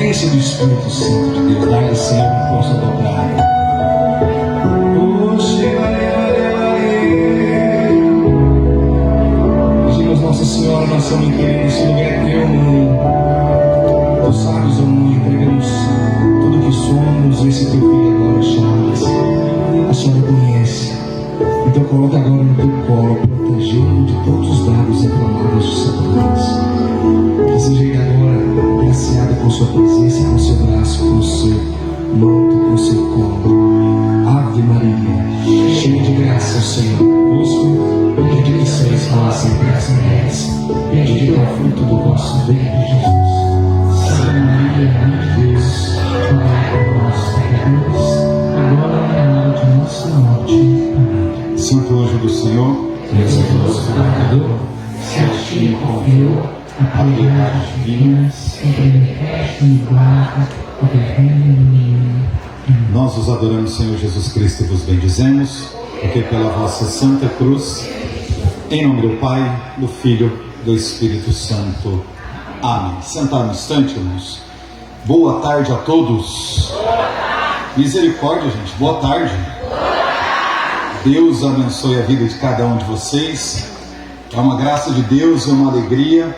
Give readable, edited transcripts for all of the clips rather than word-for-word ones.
potência do Espírito Santo de Deus. Dá-lhe, Senhor, que possa dobrar. Pedimos, Nossa Senhora, nossa mãe querida, esse lugar é teu, mãe. Tu sabes, ó mãe, entregamos tudo que somos, esse teu filho agora chama-se. A senhora conhece. Então coloca agora no teu colo, protegendo de todos os dados inflamados de Satanás. Que seja ele agora graciado com sua presença, com seu braço, com seu manto, com seu colo. Ave Maria, cheia de graça, o Senhor convosco. Bendita sois vós entre as mulheres, bendito é o fruto do vosso ventre, Jesus. Santa Maria, Mãe de Deus, rogai por nós, pecadores, agora é a hora de nossa morte. Amém. Santo anjo do Senhor, Deus é vosso guardador, se a ti confio a piedade divina, sempre me preste e guarda o reino. nós os adoramos, Senhor Jesus Cristo, e vos bendizemos, porque pela vossa Santa Cruz, em nome do Pai, do Filho, do Espírito Santo. Amém. Sentar no instante, irmãos. Boa tarde a todos. Misericórdia, gente. Boa tarde. Deus abençoe a vida de cada um de vocês. É uma graça de Deus e uma alegria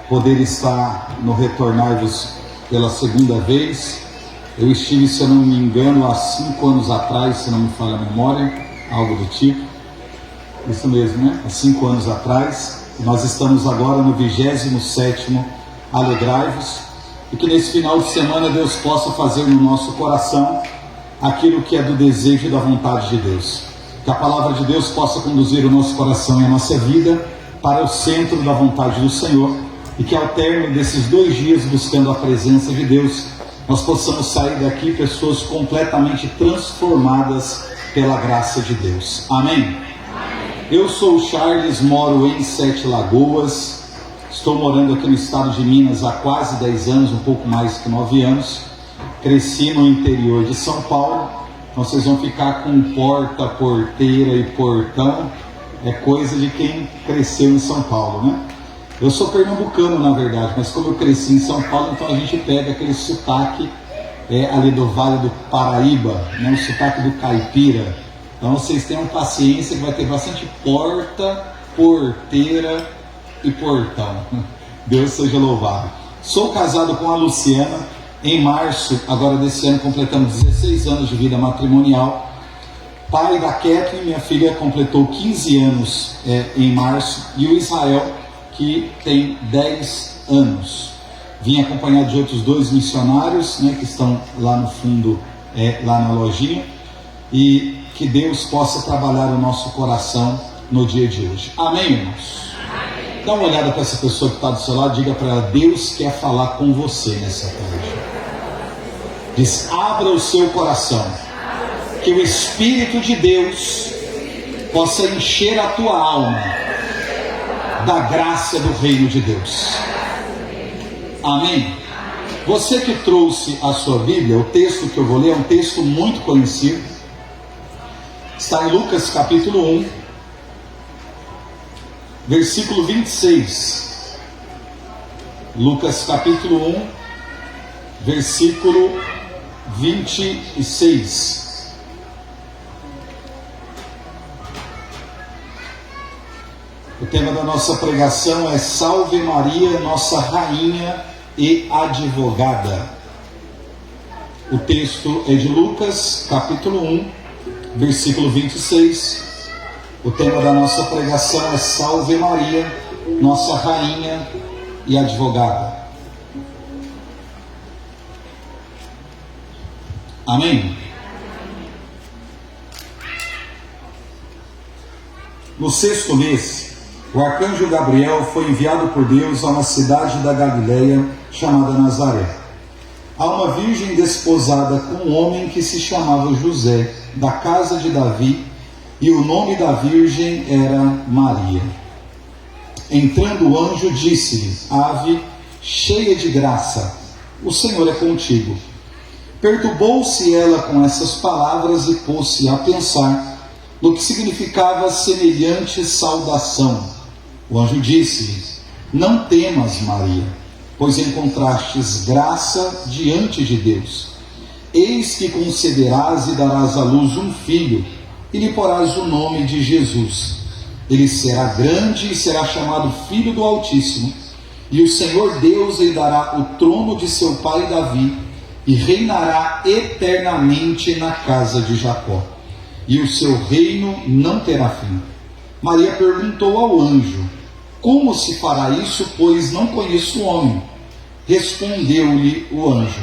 poder estar no Retornar-vos pela segunda vez. Eu estive, se eu não me engano, há 5 anos atrás, se não me falha a memória, algo do tipo. Isso mesmo, né? Há 5 anos atrás. Nós estamos agora no 27º Alegrai-vos. E que nesse final de semana Deus possa fazer no nosso coração aquilo que é do desejo e da vontade de Deus. Que a palavra de Deus possa conduzir o nosso coração e a nossa vida para o centro da vontade do Senhor. E que ao término desses 2 dias buscando a presença de Deus, nós possamos sair daqui pessoas completamente transformadas pela graça de Deus. Amém? Eu sou o Charles, moro em 7 Lagoas. Estou morando aqui no estado de Minas há quase 10 anos, um pouco mais que 9 anos. Cresci no interior de São Paulo. Então vocês vão ficar com porta, porteira e portão. É coisa de quem cresceu em São Paulo, né? Eu sou pernambucano, na verdade, mas como eu cresci em São Paulo, então a gente pega aquele sotaque ali do Vale do Paraíba, né? O sotaque do caipira. Então vocês tenham paciência que vai ter bastante porta, porteira e portão. Deus seja louvado. Sou casado com a Luciana. Em março, agora desse ano, completamos 16 anos de vida matrimonial. Pai da Kathleen, minha filha, completou 15 anos em março. E o Israel, que tem 10 anos. Vim acompanhado de outros 2 missionários, né, que estão lá no fundo, lá na lojinha. E que Deus possa trabalhar o nosso coração no dia de hoje. Amém, irmãos? Amém. Dá uma olhada para essa pessoa que está do seu lado, diga para ela: Deus quer falar com você nessa tarde. Diz: abra o seu coração, que o Espírito de Deus possa encher a tua alma da graça do reino de Deus. Amém? Você que trouxe a sua Bíblia, o texto que eu vou ler é um texto muito conhecido. Está em Lucas capítulo 1, versículo 26. Lucas capítulo 1, versículo 26. O tema da nossa pregação é Salve Maria, nossa rainha e advogada. O texto é de Lucas capítulo 1, versículo 26. O tema da nossa pregação é Salve Maria, nossa rainha e advogada. Amém? No 6º mês, o arcanjo Gabriel foi enviado por Deus a uma cidade da Galileia chamada Nazaré, a uma virgem desposada com um homem que se chamava José, da casa de Davi, e o nome da virgem era Maria. Entrando o anjo, disse-lhe: Ave, cheia de graça, o Senhor é contigo. Perturbou-se ela com essas palavras e pôs-se a pensar no que significava semelhante saudação. O anjo disse-lhe: Não temas, Maria, pois encontrastes graça diante de Deus. Eis que concederás e darás à luz um filho, e lhe porás o nome de Jesus. Ele será grande e será chamado Filho do Altíssimo, e o Senhor Deus lhe dará o trono de seu pai Davi, e reinará eternamente na casa de Jacó, e o seu reino não terá fim. Maria perguntou ao anjo: como se fará isso, pois não conheço o homem? Respondeu-lhe o anjo: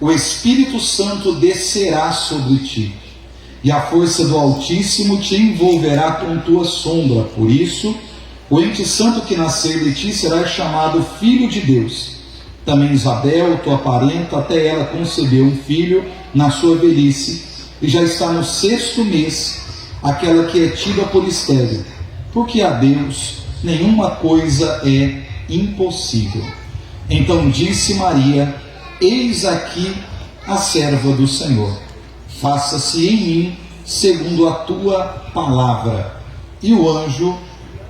o Espírito Santo descerá sobre ti, e a força do Altíssimo te envolverá com tua sombra. Por isso, o ente santo que nascer de ti será chamado Filho de Deus. Também Isabel, tua parenta, até ela concebeu um filho na sua velhice, e já está no 6º mês, aquela que é tida por estéril, porque a Deus nenhuma coisa é impossível. Então disse Maria: eis aqui a serva do Senhor, faça-se em mim segundo a tua palavra. E o anjo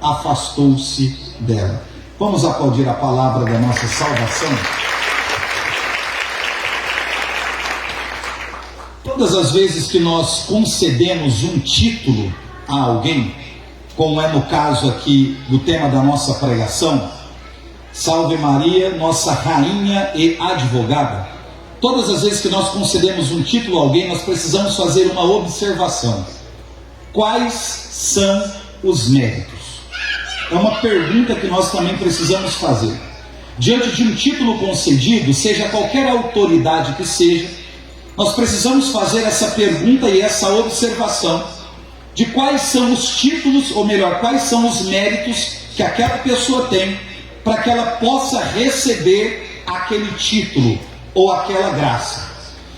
afastou-se dela. Vamos aplaudir a palavra da nossa salvação? Todas as vezes que nós concedemos um título a alguém, como é no caso aqui do tema da nossa pregação, Salve Maria, nossa rainha e advogada. Todas as vezes que nós concedemos um título a alguém, nós precisamos fazer uma observação: quais são os méritos? É uma pergunta que nós também precisamos fazer. Diante de um título concedido, seja qualquer autoridade que seja, nós precisamos fazer essa pergunta e essa observação de quais são os títulos, ou melhor, quais são os méritos que aquela pessoa tem para que ela possa receber aquele título ou aquela graça.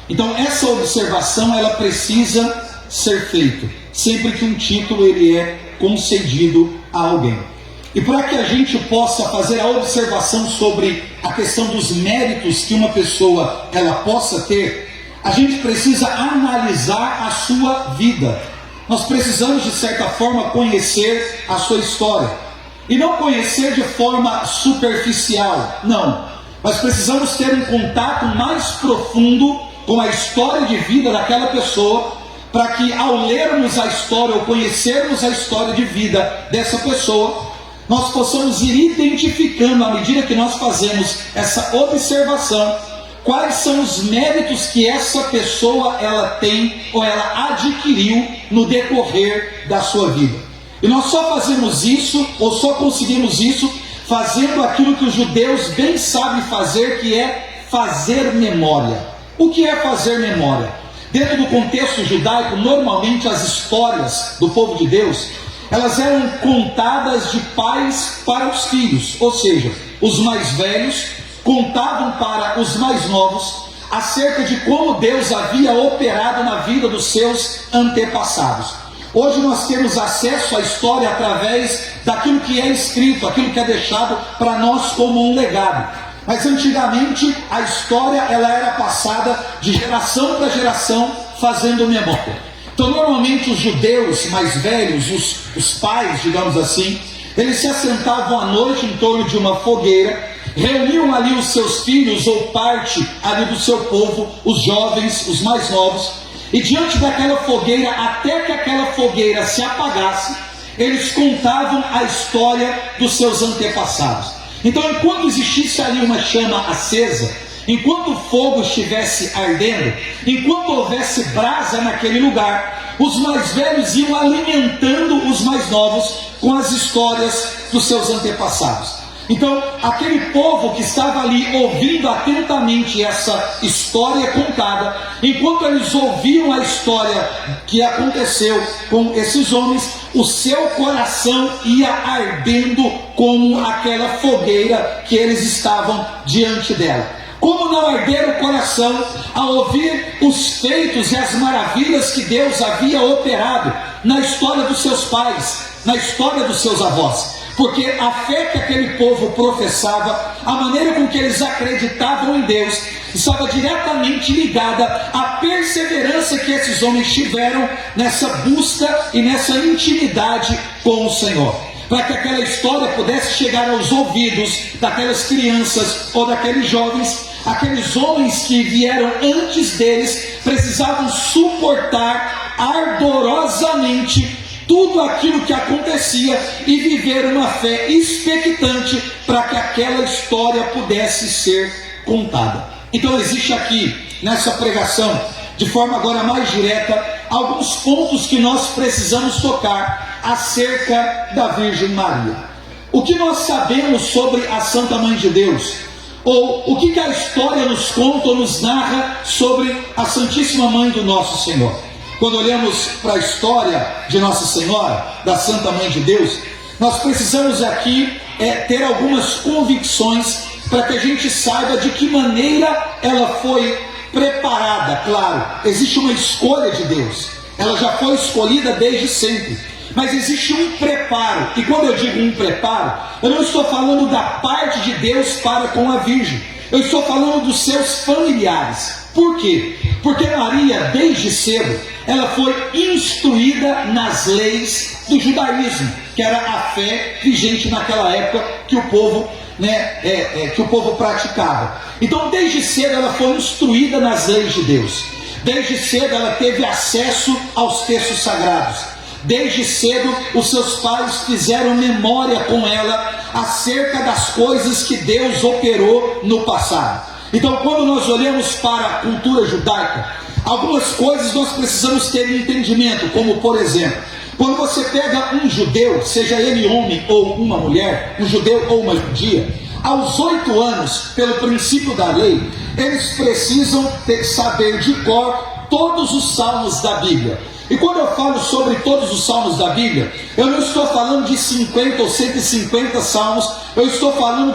Então essa observação ela precisa ser feita sempre que um título ele é concedido a alguém. E para que a gente possa fazer a observação sobre a questão dos méritos que uma pessoa ela possa ter, a gente precisa analisar a sua vida. Nós precisamos de certa forma conhecer a sua história. E não conhecer de forma superficial, não. Nós precisamos ter um contato mais profundo com a história de vida daquela pessoa, para que ao lermos a história ou conhecermos a história de vida dessa pessoa, nós possamos ir identificando, à medida que nós fazemos essa observação, quais são os méritos que essa pessoa ela tem ou ela adquiriu no decorrer da sua vida. E nós só fazemos isso, ou só conseguimos isso, fazendo aquilo que os judeus bem sabem fazer, que é fazer memória. O que é fazer memória? Dentro do contexto judaico, normalmente as histórias do povo de Deus, elas eram contadas de pais para os filhos, ou seja, os mais velhos contavam para os mais novos acerca de como Deus havia operado na vida dos seus antepassados. Hoje nós temos acesso à história através daquilo que é escrito, aquilo que é deixado para nós como um legado. Mas antigamente a história ela era passada de geração para geração fazendo memória. Então normalmente os judeus mais velhos, os pais, digamos assim, eles se assentavam à noite em torno de uma fogueira, reuniam ali os seus filhos ou parte ali do seu povo, os jovens, os mais novos, e diante daquela fogueira, até que aquela fogueira se apagasse, eles contavam a história dos seus antepassados. Então enquanto existisse ali uma chama acesa, enquanto o fogo estivesse ardendo, enquanto houvesse brasa naquele lugar, os mais velhos iam alimentando os mais novos com as histórias dos seus antepassados. Então, aquele povo que estava ali ouvindo atentamente essa história contada, enquanto eles ouviam a história que aconteceu com esses homens, o seu coração ia ardendo como aquela fogueira que eles estavam diante dela. Como não arder o coração ao ouvir os feitos e as maravilhas que Deus havia operado na história dos seus pais, na história dos seus avós? Porque a fé que aquele povo professava, a maneira com que eles acreditavam em Deus, estava diretamente ligada à perseverança que esses homens tiveram nessa busca e nessa intimidade com o Senhor. para que aquela história pudesse chegar aos ouvidos daquelas crianças ou daqueles jovens. Aqueles homens que vieram antes deles precisavam suportar ardorosamente tudo aquilo que acontecia e viver uma fé expectante para que aquela história pudesse ser contada. Então existe aqui, nessa pregação, de forma agora mais direta, alguns pontos que nós precisamos tocar acerca da Virgem Maria. O que nós sabemos sobre a Santa Mãe de Deus? Ou o que a história nos conta ou nos narra sobre a Santíssima Mãe do nosso Senhor? Quando olhamos para a história de Nossa Senhora, da Santa Mãe de Deus, nós precisamos aqui ter algumas convicções para que a gente saiba de que maneira ela foi preparada. Claro, existe uma escolha de Deus, ela já foi escolhida desde sempre. Mas existe um preparo, e quando eu digo um preparo, eu não estou falando da parte de Deus para com a Virgem, eu estou falando dos seus familiares. Por quê? Porque Maria, desde cedo, ela foi instruída nas leis do judaísmo, que era a fé vigente naquela época que o povo, que o povo praticava. Então, desde cedo, ela foi instruída nas leis de Deus. Desde cedo, ela teve acesso aos textos sagrados. Desde cedo, os seus pais fizeram memória com ela acerca das coisas que Deus operou no passado. Então, quando nós olhamos para a cultura judaica, algumas coisas nós precisamos ter entendimento, como por exemplo, quando você pega um judeu, seja ele homem ou uma mulher, um judeu ou uma judia, aos 8 anos, pelo princípio da lei, eles precisam saber de cor todos os salmos da Bíblia. E quando eu falo sobre todos os salmos da Bíblia, eu não estou falando de 50 ou 150 salmos, eu estou falando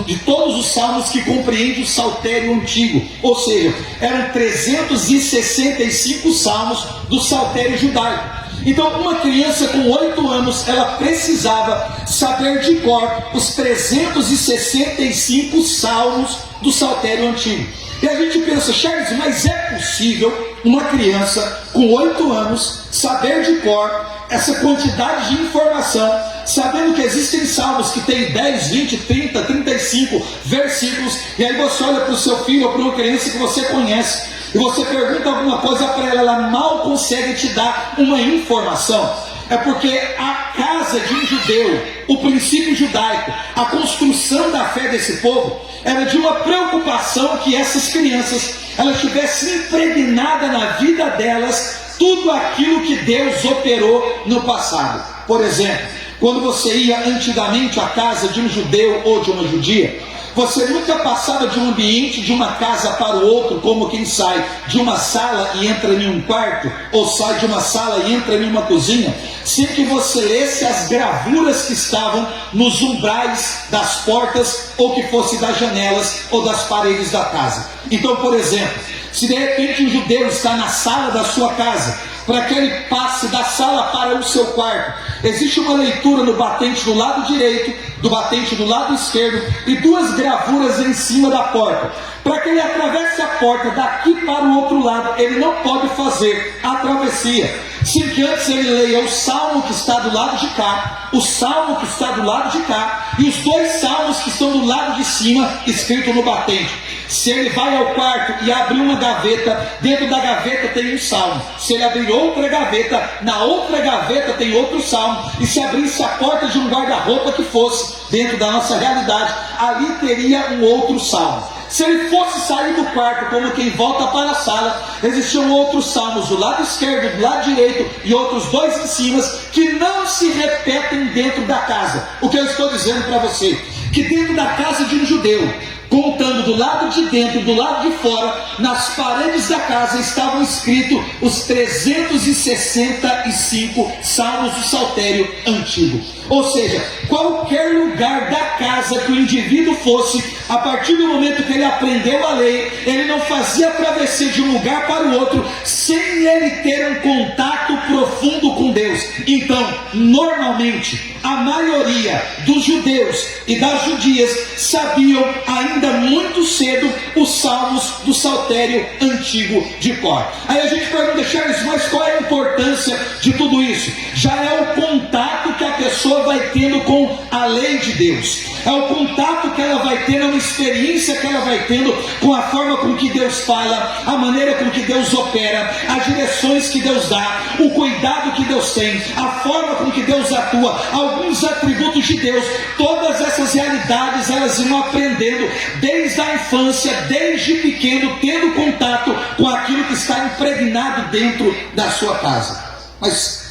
de todos os salmos que compreendem o saltério antigo, ou seja, eram 365 salmos do saltério judaico. Então, uma criança com 8 anos, ela precisava saber de cor os 365 salmos do saltério antigo. E a gente pensa, Charles, mas é possível uma criança com 8 anos saber de cor essa quantidade de informação, sabendo que existem salmos que tem 10, 20, 30, 35 versículos, e aí você olha para o seu filho ou para uma criança que você conhece, e você pergunta alguma coisa para ela, ela mal consegue te dar uma informação. É porque a casa de um judeu, o princípio judaico, a construção da fé desse povo, era de uma preocupação que essas crianças, elas tivessem impregnada na vida delas tudo aquilo que Deus operou no passado. Por exemplo, quando você ia antigamente à casa de um judeu ou de uma judia, você nunca passava de um ambiente de uma casa para o outro, como quem sai de uma sala e entra em um quarto, ou sai de uma sala e entra em uma cozinha, sem que você lesse as gravuras que estavam nos umbrais das portas, ou que fosse das janelas ou das paredes da casa. Então, por exemplo, se de repente um judeu está na sala da sua casa, para que ele passe da sala para o seu quarto, existe uma leitura no batente do lado direito, do batente do lado esquerdo, e 2 gravuras em cima da porta. Para que ele atravesse a porta daqui para o outro lado, ele não pode fazer a travessia sem que antes ele leia o salmo que está do lado de cá, o salmo que está do lado de cá, e os 2 salmos que estão do lado de cima, escrito no batente. Se ele vai ao quarto e abrir uma gaveta, dentro da gaveta tem um salmo. Se ele abrir outra gaveta, na outra gaveta tem outro salmo. E se abrisse a porta de um guarda-roupa que fosse, dentro da nossa realidade, ali teria um outro salmo. Se ele fosse sair do quarto como quem volta para a sala, existiam outros salmos do lado esquerdo, do lado direito, e outros 2 em cima, que não se repetem dentro da casa. O que eu estou dizendo para você? Que dentro da casa de um judeu, contando do lado de dentro, do lado de fora, nas paredes da casa estavam escritos os 365 salmos do saltério antigo. Ou seja, qualquer lugar da casa que o indivíduo fosse, a partir do momento que ele aprendeu a lei, ele não fazia travessia de um lugar para o outro sem ele ter um contato profundo com Deus. Então, normalmente, a maioria dos judeus e das judias sabiam ainda muito cedo os salmos do saltério antigo de cor. Aí a gente pergunta, Charles, mas qual é a importância de tudo isso? Já é o contato que a pessoa pessoa vai tendo com a lei de Deus, é o contato que ela vai tendo, é uma experiência que ela vai tendo com a forma com que Deus fala, a maneira com que Deus opera, as direções que Deus dá, o cuidado que Deus tem, a forma com que Deus atua, alguns atributos de Deus. Todas essas realidades elas vão aprendendo desde a infância, desde pequeno, tendo contato com aquilo que está impregnado dentro da sua casa. Mas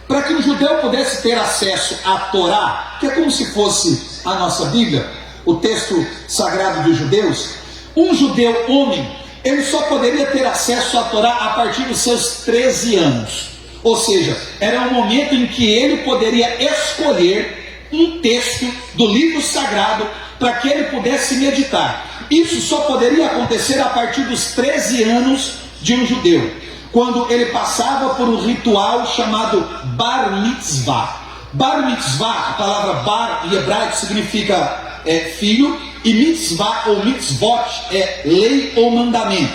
para que um judeu pudesse ter acesso à Torá, que é como se fosse a nossa Bíblia, o texto sagrado dos judeus, um judeu homem, ele só poderia ter acesso à Torá a partir dos seus 13 anos. Ou seja, era um momento em que ele poderia escolher um texto do livro sagrado para que ele pudesse meditar. Isso só poderia acontecer a partir dos 13 anos de um judeu, quando ele passava por um ritual chamado Bar Mitzvah. Bar Mitzvah, a palavra bar em hebraico significa filho, e mitzvah ou mitzvot é lei ou mandamento.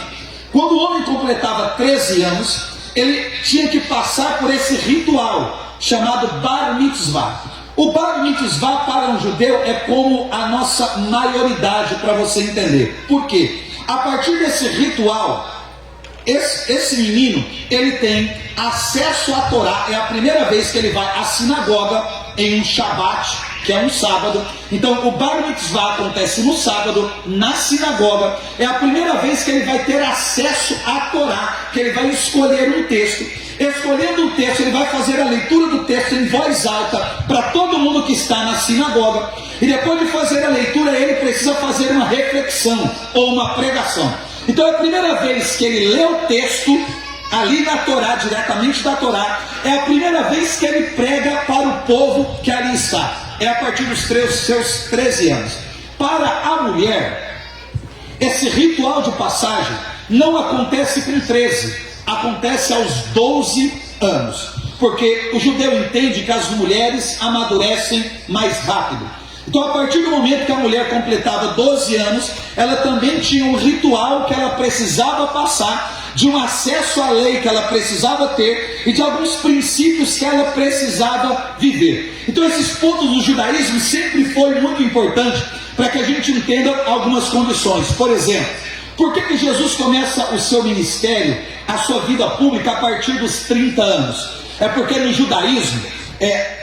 Quando o homem completava 13 anos, ele tinha que passar por esse ritual chamado Bar Mitzvah. O Bar Mitzvah para um judeu é como a nossa maioridade, para você entender. Por quê? A partir desse ritual, esse menino, ele tem acesso à Torá. É a primeira vez que ele vai à sinagoga em um Shabat, que é um sábado. Então o Bar Mitzvah acontece no sábado, na sinagoga. É a primeira vez que ele vai ter acesso à Torá, que ele vai escolher um texto. Escolhendo um texto, ele vai fazer a leitura do texto em voz alta para todo mundo que está na sinagoga. E depois de fazer a leitura, ele precisa fazer uma reflexão ou uma pregação. Então é a primeira vez que ele lê o texto ali na Torá, diretamente da Torá. É a primeira vez que ele prega para o povo que ali está. É a partir dos seus 13 anos. Para a mulher, esse ritual de passagem não acontece com 13, acontece aos 12 anos, porque o judeu entende que as mulheres amadurecem mais rápido. Então, a partir do momento que a mulher completava 12 anos, ela também tinha um ritual que ela precisava passar, de um acesso à lei que ela precisava ter e de alguns princípios que ela precisava viver. Então, esses pontos do judaísmo sempre foi muito importante para que a gente entenda algumas condições. Por exemplo, por que Jesus começa o seu ministério, a sua vida pública, a partir dos 30 anos? É porque no judaísmo,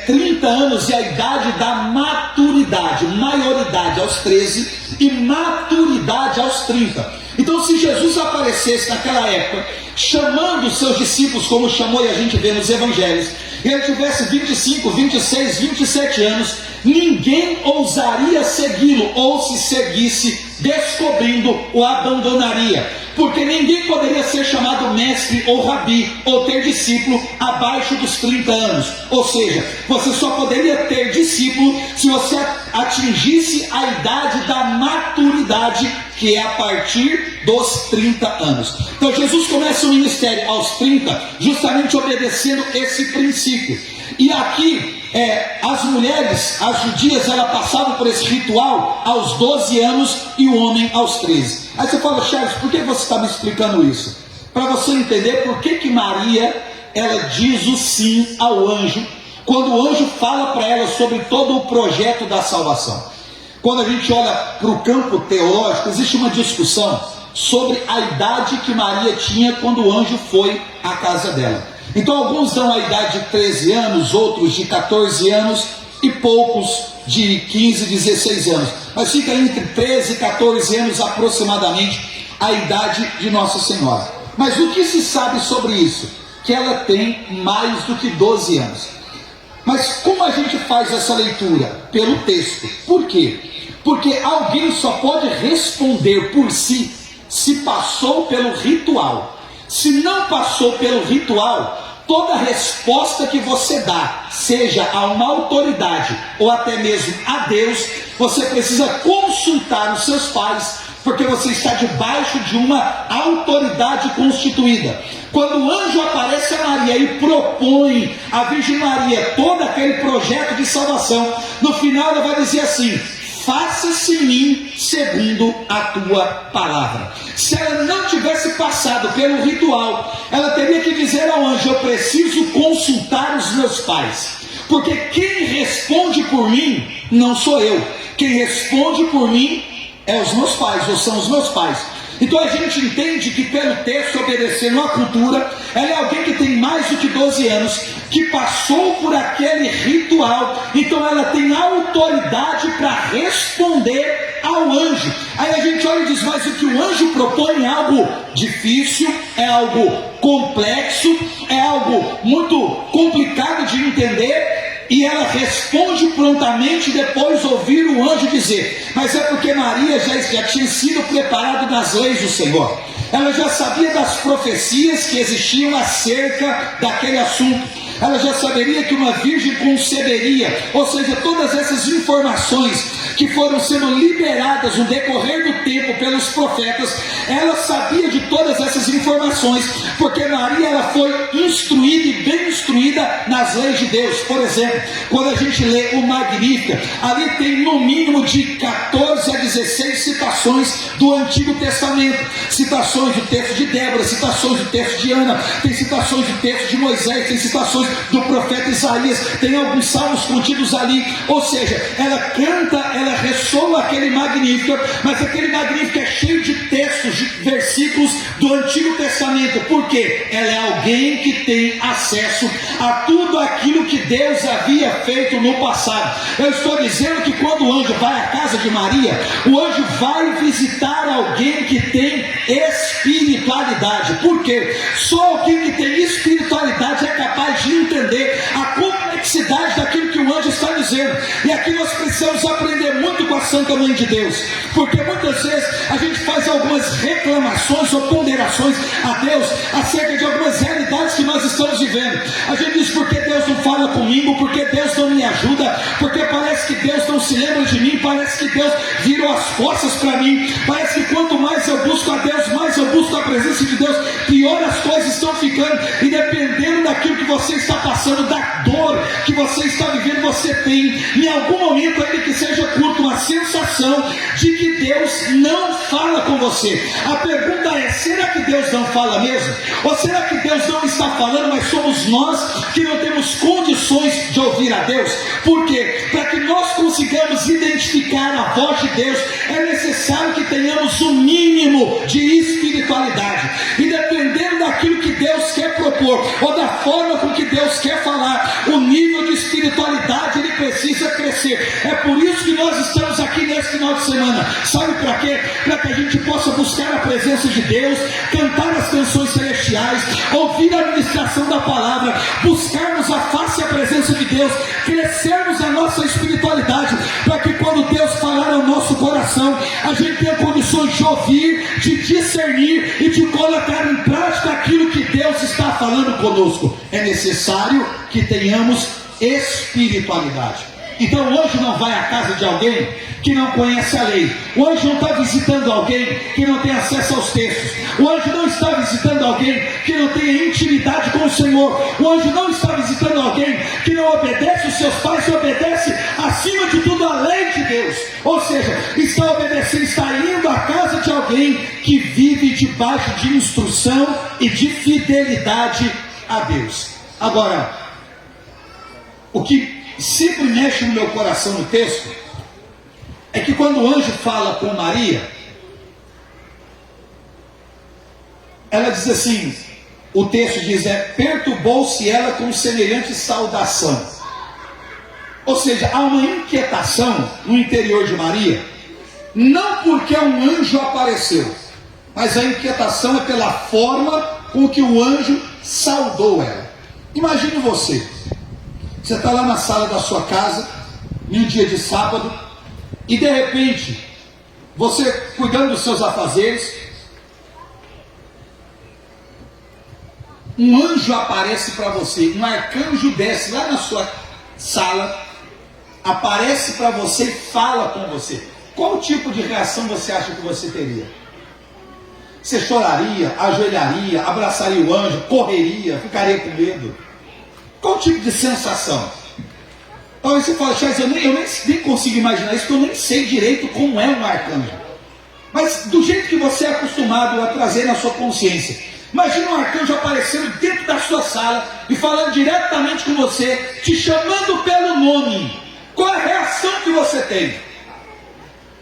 30 anos é a idade da maturidade, maioridade aos 13 e maturidade aos 30. Então, se Jesus aparecesse naquela época, chamando os seus discípulos, como chamou e a gente vê nos evangelhos, e ele tivesse 25, 26, 27 anos, ninguém ousaria segui-lo, ou se seguisse, descobrindo, o abandonaria, porque ninguém poderia ser chamado mestre ou rabi, ou ter discípulo abaixo dos 30 anos. Ou seja, você só poderia ter discípulo se você atingisse a idade da maturidade, que é a partir dos 30 anos. Então Jesus começa o ministério aos 30, justamente obedecendo esse princípio. E aqui, as mulheres, as judias, elas passavam por esse ritual aos 12 anos e o homem aos 13. Aí você fala, Charles, por que você está me explicando isso? Para você entender por que Maria, ela diz o sim ao anjo, quando o anjo fala para ela sobre todo o projeto da salvação. Quando a gente olha para o campo teológico, existe uma discussão sobre a idade que Maria tinha quando o anjo foi à casa dela. Então alguns dão a idade de 13 anos, outros de 14 anos e poucos de 15, 16 anos. Mas fica entre 13 e 14 anos aproximadamente a idade de Nossa Senhora. Mas o que se sabe sobre isso? Que ela tem mais do que 12 anos. Mas como a gente faz essa leitura? Pelo texto. Por quê? Porque alguém só pode responder por si se passou pelo ritual. Se não passou pelo ritual, toda resposta que você dá, seja a uma autoridade ou até mesmo a Deus, você precisa consultar os seus pais, porque você está debaixo de uma autoridade constituída. Quando o anjo aparece a Maria e propõe à Virgem Maria todo aquele projeto de salvação, no final ela vai dizer assim: faça-se em mim segundo a tua palavra. Se ela não tivesse passado pelo ritual, ela teria que dizer ao anjo: eu preciso consultar os meus pais. porque quem responde por mim não sou eu, quem responde por mim é os meus pais, ou são os meus pais. Então a gente entende que pelo texto, obedecendo à cultura, ela é alguém que tem mais do que 12 anos, que passou por aquele ritual, então ela tem autoridade para responder ao anjo. Aí a gente olha e diz, mas o que o anjo propõe é algo difícil, é algo complexo, é algo muito complicado de entender. E ela responde prontamente depois de ouvir o anjo dizer, mas é porque Maria já tinha sido preparada nas leis do Senhor. Ela já sabia das profecias que existiam acerca daquele assunto. Ela já saberia que uma virgem conceberia, ou seja, todas essas informações que foram sendo liberadas no decorrer do tempo pelos profetas, ela sabia de todas essas informações, porque Maria ela foi instruída e bem instruída nas leis de Deus. Por exemplo, quando a gente lê o Magnífica, ali tem no mínimo de 14 a 16 citações do Antigo Testamento, citações do texto de Débora, citações do texto de Ana, tem citações do texto de Moisés, tem citações do profeta Isaías, tem alguns salmos contidos ali, ou seja, ela canta, ela ressoa aquele Magnífica, mas aquele Magnífica é cheio de textos, de versículos do Antigo Testamento, porque ela é alguém que tem acesso a tudo aquilo que Deus havia feito no passado. Eu estou dizendo que quando o anjo vai à casa de Maria, o anjo vai visitar alguém que tem espiritualidade. Por quê? Só alguém que tem espiritualidade é capaz de entender a complexidade daquilo que o anjo está dizendo. E aqui nós precisamos aprender muito com a Santa Mãe de Deus, porque muitas vezes a gente faz algumas reclamações ou ponderações a Deus acerca de algumas realidades que nós estamos vivendo. A gente diz, porque Deus não fala comigo, porque Deus não me ajuda, porque parece que Deus não se lembra de mim, parece que Deus virou as costas para mim, parece que quanto mais eu busco a Deus, mais eu busco a presença de Deus, pior as coisas estão ficando. E dependendo daquilo que você está passando, da dor que você está vivendo, você tem em algum momento, ainda que seja curto, uma sensação de que Deus não fala com você. A pergunta é, será que Deus não fala mesmo? Ou será que Deus não está falando, mas somos nós que não temos condições de ouvir a Deus? Por quê? Para que nós consigamos identificar a voz de Deus, é necessário que tenhamos um mínimo de espiritualidade. E dependendo daquilo que Deus quer propor, ou da forma com que Deus quer falar, o nível de espiritualidade ele precisa crescer. É por isso que nós estamos aqui nesse final de semana. Sabe para quê? Para que a gente possa buscar a presença de Deus, cantar as canções celestiais, ouvir a ministração da palavra, buscarmos a face e a presença de Deus, crescermos a nossa espiritualidade, para que quando Deus falar ao nosso coração, a gente tenha condições de ouvir, de discernir e de colocar em prática aquilo que Deus está falando conosco. É necessário que tenhamos espiritualidade. Então o anjo não vai à casa de alguém que não conhece a lei. O anjo não está visitando alguém que não tem acesso aos textos. O anjo não está visitando alguém que não tem intimidade com o Senhor. O anjo não está visitando alguém que não obedece os seus pais, que obedece acima de tudo a lei de Deus. Ou seja, está obedecendo, está indo à casa de alguém que vive debaixo de instrução e de fidelidade a Deus. Agora, o que sempre mexe no meu coração no texto é que quando o anjo fala com Maria, ela diz assim, o texto diz, perturbou-se ela com semelhante saudação. Ou seja, há uma inquietação no interior de Maria, não porque um anjo apareceu, mas a inquietação é pela forma com que o anjo saudou ela. Imagine você está lá na sala da sua casa, em um dia de sábado, e de repente, você cuidando dos seus afazeres, um anjo aparece para você, um arcanjo desce lá na sua sala, aparece para você e fala com você. Qual tipo de reação você acha que você teria? Você choraria, ajoelharia, abraçaria o anjo, correria, ficaria com medo? Qual tipo de sensação? Talvez você fale, Charles, eu nem consigo imaginar isso, porque eu nem sei direito como é um arcanjo. Mas do jeito que você é acostumado a trazer na sua consciência, Imagina um arcanjo aparecendo dentro da sua sala e falando diretamente com você, te chamando pelo nome. Qual a reação que você tem?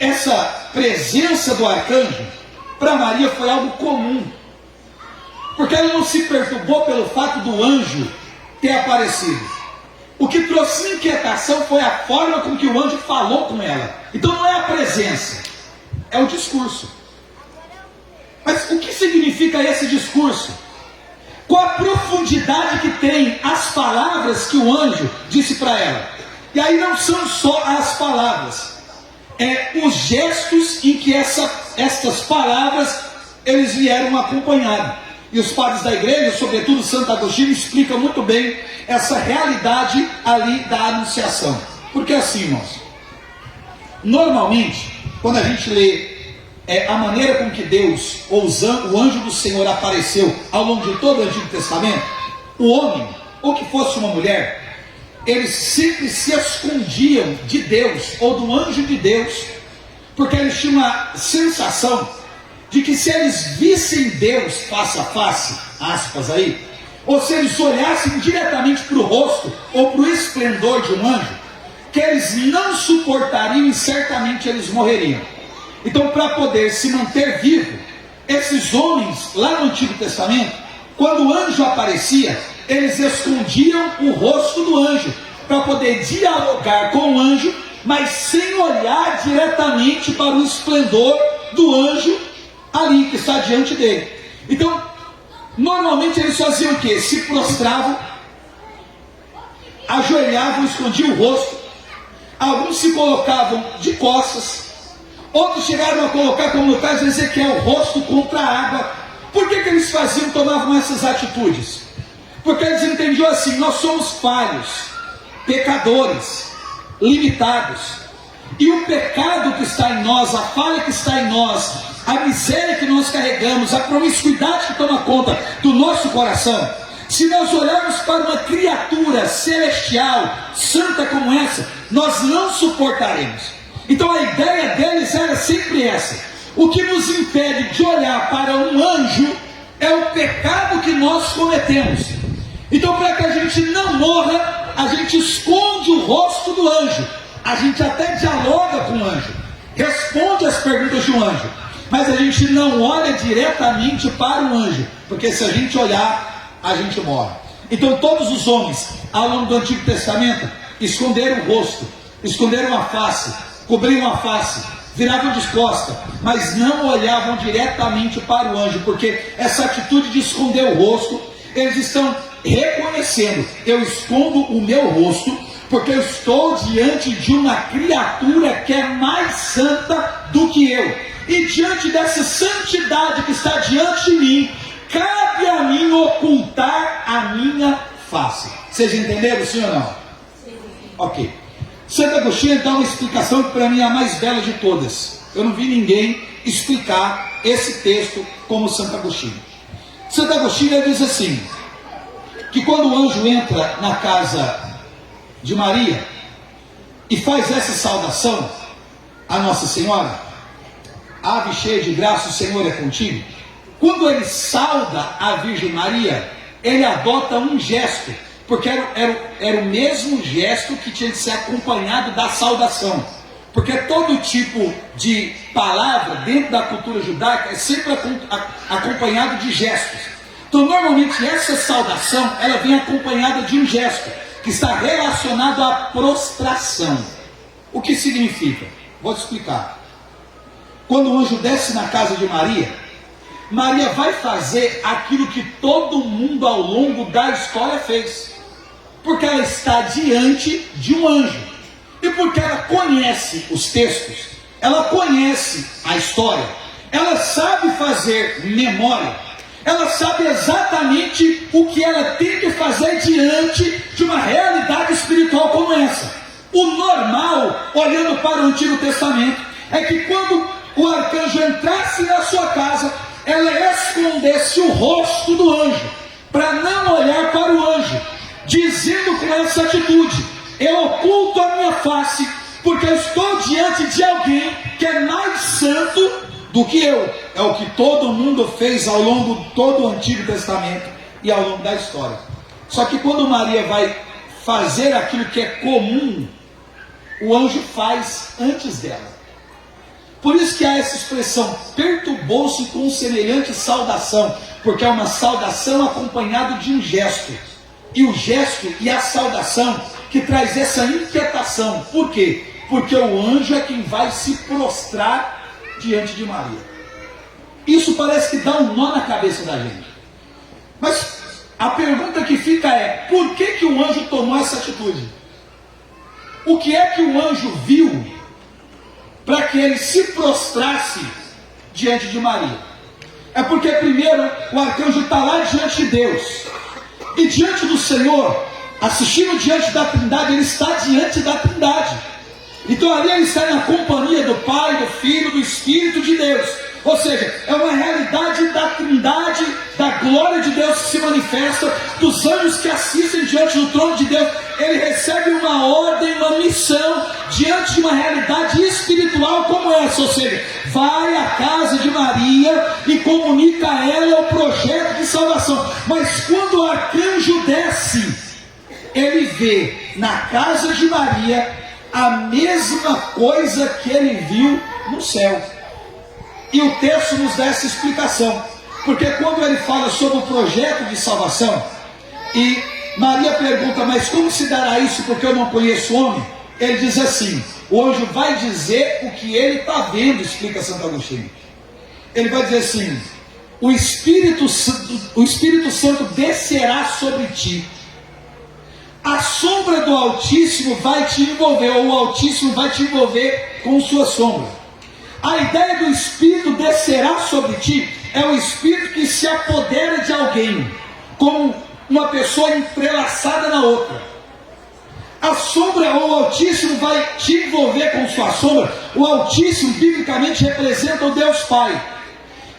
Essa presença do arcanjo, para Maria foi algo comum, porque ela não se perturbou pelo fato do anjo ter aparecido. O que trouxe inquietação foi a forma com que o anjo falou com ela. Então não é a presença, é o discurso. Mas o que significa esse discurso? Qual a profundidade que tem as palavras que o anjo disse para ela? E aí não são só as palavras, os gestos em que estas palavras eles vieram acompanhar. E os padres da igreja, sobretudo Santo Agostinho, explicam muito bem essa realidade ali da anunciação. Porque assim, irmãos, normalmente, quando a gente lê a maneira com que Deus, ou o anjo do Senhor apareceu ao longo de todo o Antigo Testamento, o homem, ou que fosse uma mulher, eles sempre se escondiam de Deus, ou do anjo de Deus, porque eles tinham uma sensação de que se eles vissem Deus face a face, aspas aí, ou se eles olhassem diretamente para o rosto, ou para o esplendor de um anjo, que eles não suportariam e certamente eles morreriam. Então, para poder se manter vivo, esses homens, lá no Antigo Testamento, quando o anjo aparecia, eles escondiam o rosto do anjo, para poder dialogar com o anjo, mas sem olhar diretamente para o esplendor do anjo ali que está diante dele. Então, normalmente eles faziam o quê? Se prostravam, ajoelhavam, escondiam o rosto, alguns se colocavam de costas, outros chegaram a colocar, como no caso de Ezequiel, o rosto contra a água. Por que eles faziam, tomavam essas atitudes? Porque eles entendiam assim: nós somos falhos, pecadores, limitados, e o pecado que está em nós, a falha que está em nós, a miséria que nós carregamos, a promiscuidade que toma conta do nosso coração, se nós olharmos para uma criatura celestial, santa como essa, nós não suportaremos. Então a ideia deles era sempre essa: o que nos impede de olhar para um anjo é o pecado que nós cometemos. Então, para que a gente não morra, a gente esconde o rosto do anjo. A gente até dialoga com o anjo, responde as perguntas de um anjo, mas a gente não olha diretamente para o anjo, porque se a gente olhar, a gente morre. Então todos os homens, ao longo do Antigo Testamento, esconderam o rosto, esconderam a face, cobriam a face, viravam de costas, mas não olhavam diretamente para o anjo, porque essa atitude de esconder o rosto, eles estão reconhecendo: eu escondo o meu rosto, porque eu estou diante de uma criatura que é mais santa do que eu, e diante dessa santidade que está diante de mim, cabe a mim ocultar a minha face. Vocês entenderam, sim ou não? Sim. Ok. Santo Agostinho dá uma explicação que para mim é a mais bela de todas. Eu não vi ninguém explicar esse texto como Santo Agostinho. Santo Agostinho diz assim, que quando o anjo entra na casa de Maria e faz essa saudação à Nossa Senhora: ave cheia de graça, o Senhor é contigo. Quando ele sauda a Virgem Maria, ele adota um gesto, porque era o mesmo gesto que tinha de ser acompanhado da saudação, porque todo tipo de palavra dentro da cultura judaica é sempre acompanhado de gestos. Então normalmente essa saudação, ela vem acompanhada de um gesto que está relacionado à prostração. O que significa? Vou te explicar. Quando o anjo desce na casa de Maria, Maria vai fazer aquilo que todo mundo ao longo da história fez, porque ela está diante de um anjo, e porque ela conhece os textos, ela conhece a história, ela sabe fazer memória, ela sabe exatamente o que ela tem que fazer diante de uma realidade espiritual como essa. O normal, olhando para o Antigo Testamento, é que quando o arcanjo entrasse na sua casa, ela escondesse o rosto do anjo, para não olhar para o anjo, dizendo com essa atitude: eu oculto a minha face, porque eu estou diante de alguém que é mais santo do que eu. É o que todo mundo fez ao longo de todo o Antigo Testamento e ao longo da história. Só que quando Maria vai fazer aquilo que é comum, o anjo faz antes dela. Por isso que há essa expressão, perturbou-se com semelhante saudação, porque é uma saudação acompanhada de um gesto. E o gesto e a saudação que traz essa inquietação. Por quê? Porque o anjo é quem vai se prostrar diante de Maria. Isso parece que dá um nó na cabeça da gente. Mas a pergunta que fica é, por que o anjo tomou essa atitude? O que é que o anjo viu para que ele se prostrasse diante de Maria? É porque primeiro o arcanjo está lá diante de Deus, e diante do Senhor, assistindo diante da Trindade, ele está diante da Trindade. Então ali ele está na companhia do Pai, do Filho, do Espírito de Deus. Ou seja, é uma realidade da Trindade, da glória de Deus que se manifesta, dos anjos que assistem diante do trono de Deus. Ele recebe uma ordem, uma missão, diante de uma realidade espiritual como essa. Ou seja, vai à casa de Maria e comunica a ela o projeto de salvação. Mas quando o arcanjo desce, ele vê na casa de Maria a mesma coisa que ele viu no céu. E o texto nos dá essa explicação, porque quando ele fala sobre o projeto de salvação, e Maria pergunta, mas como se dará isso porque eu não conheço homem? Ele diz assim, o anjo vai dizer o que ele está vendo, explica Santo Agostinho. Ele vai dizer assim, o Espírito Santo descerá sobre ti, a sombra do Altíssimo vai te envolver, ou o Altíssimo vai te envolver com sua sombra. A ideia do Espírito descerá sobre ti é o Espírito que se apodera de alguém, como uma pessoa entrelaçada na outra. A sombra ou o Altíssimo vai te envolver com sua sombra. O Altíssimo, biblicamente, representa o Deus Pai.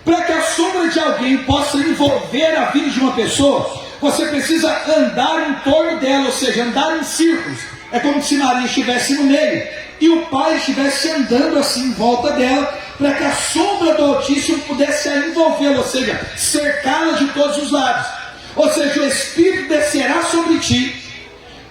Para que a sombra de alguém possa envolver a vida de uma pessoa, você precisa andar em torno dela, ou seja, andar em círculos. É como se Maria estivesse no meio e o Pai estivesse andando assim em volta dela, para que a sombra do Altíssimo pudesse a envolvê-la, ou seja, cercá-la de todos os lados. Ou seja, o Espírito descerá sobre ti,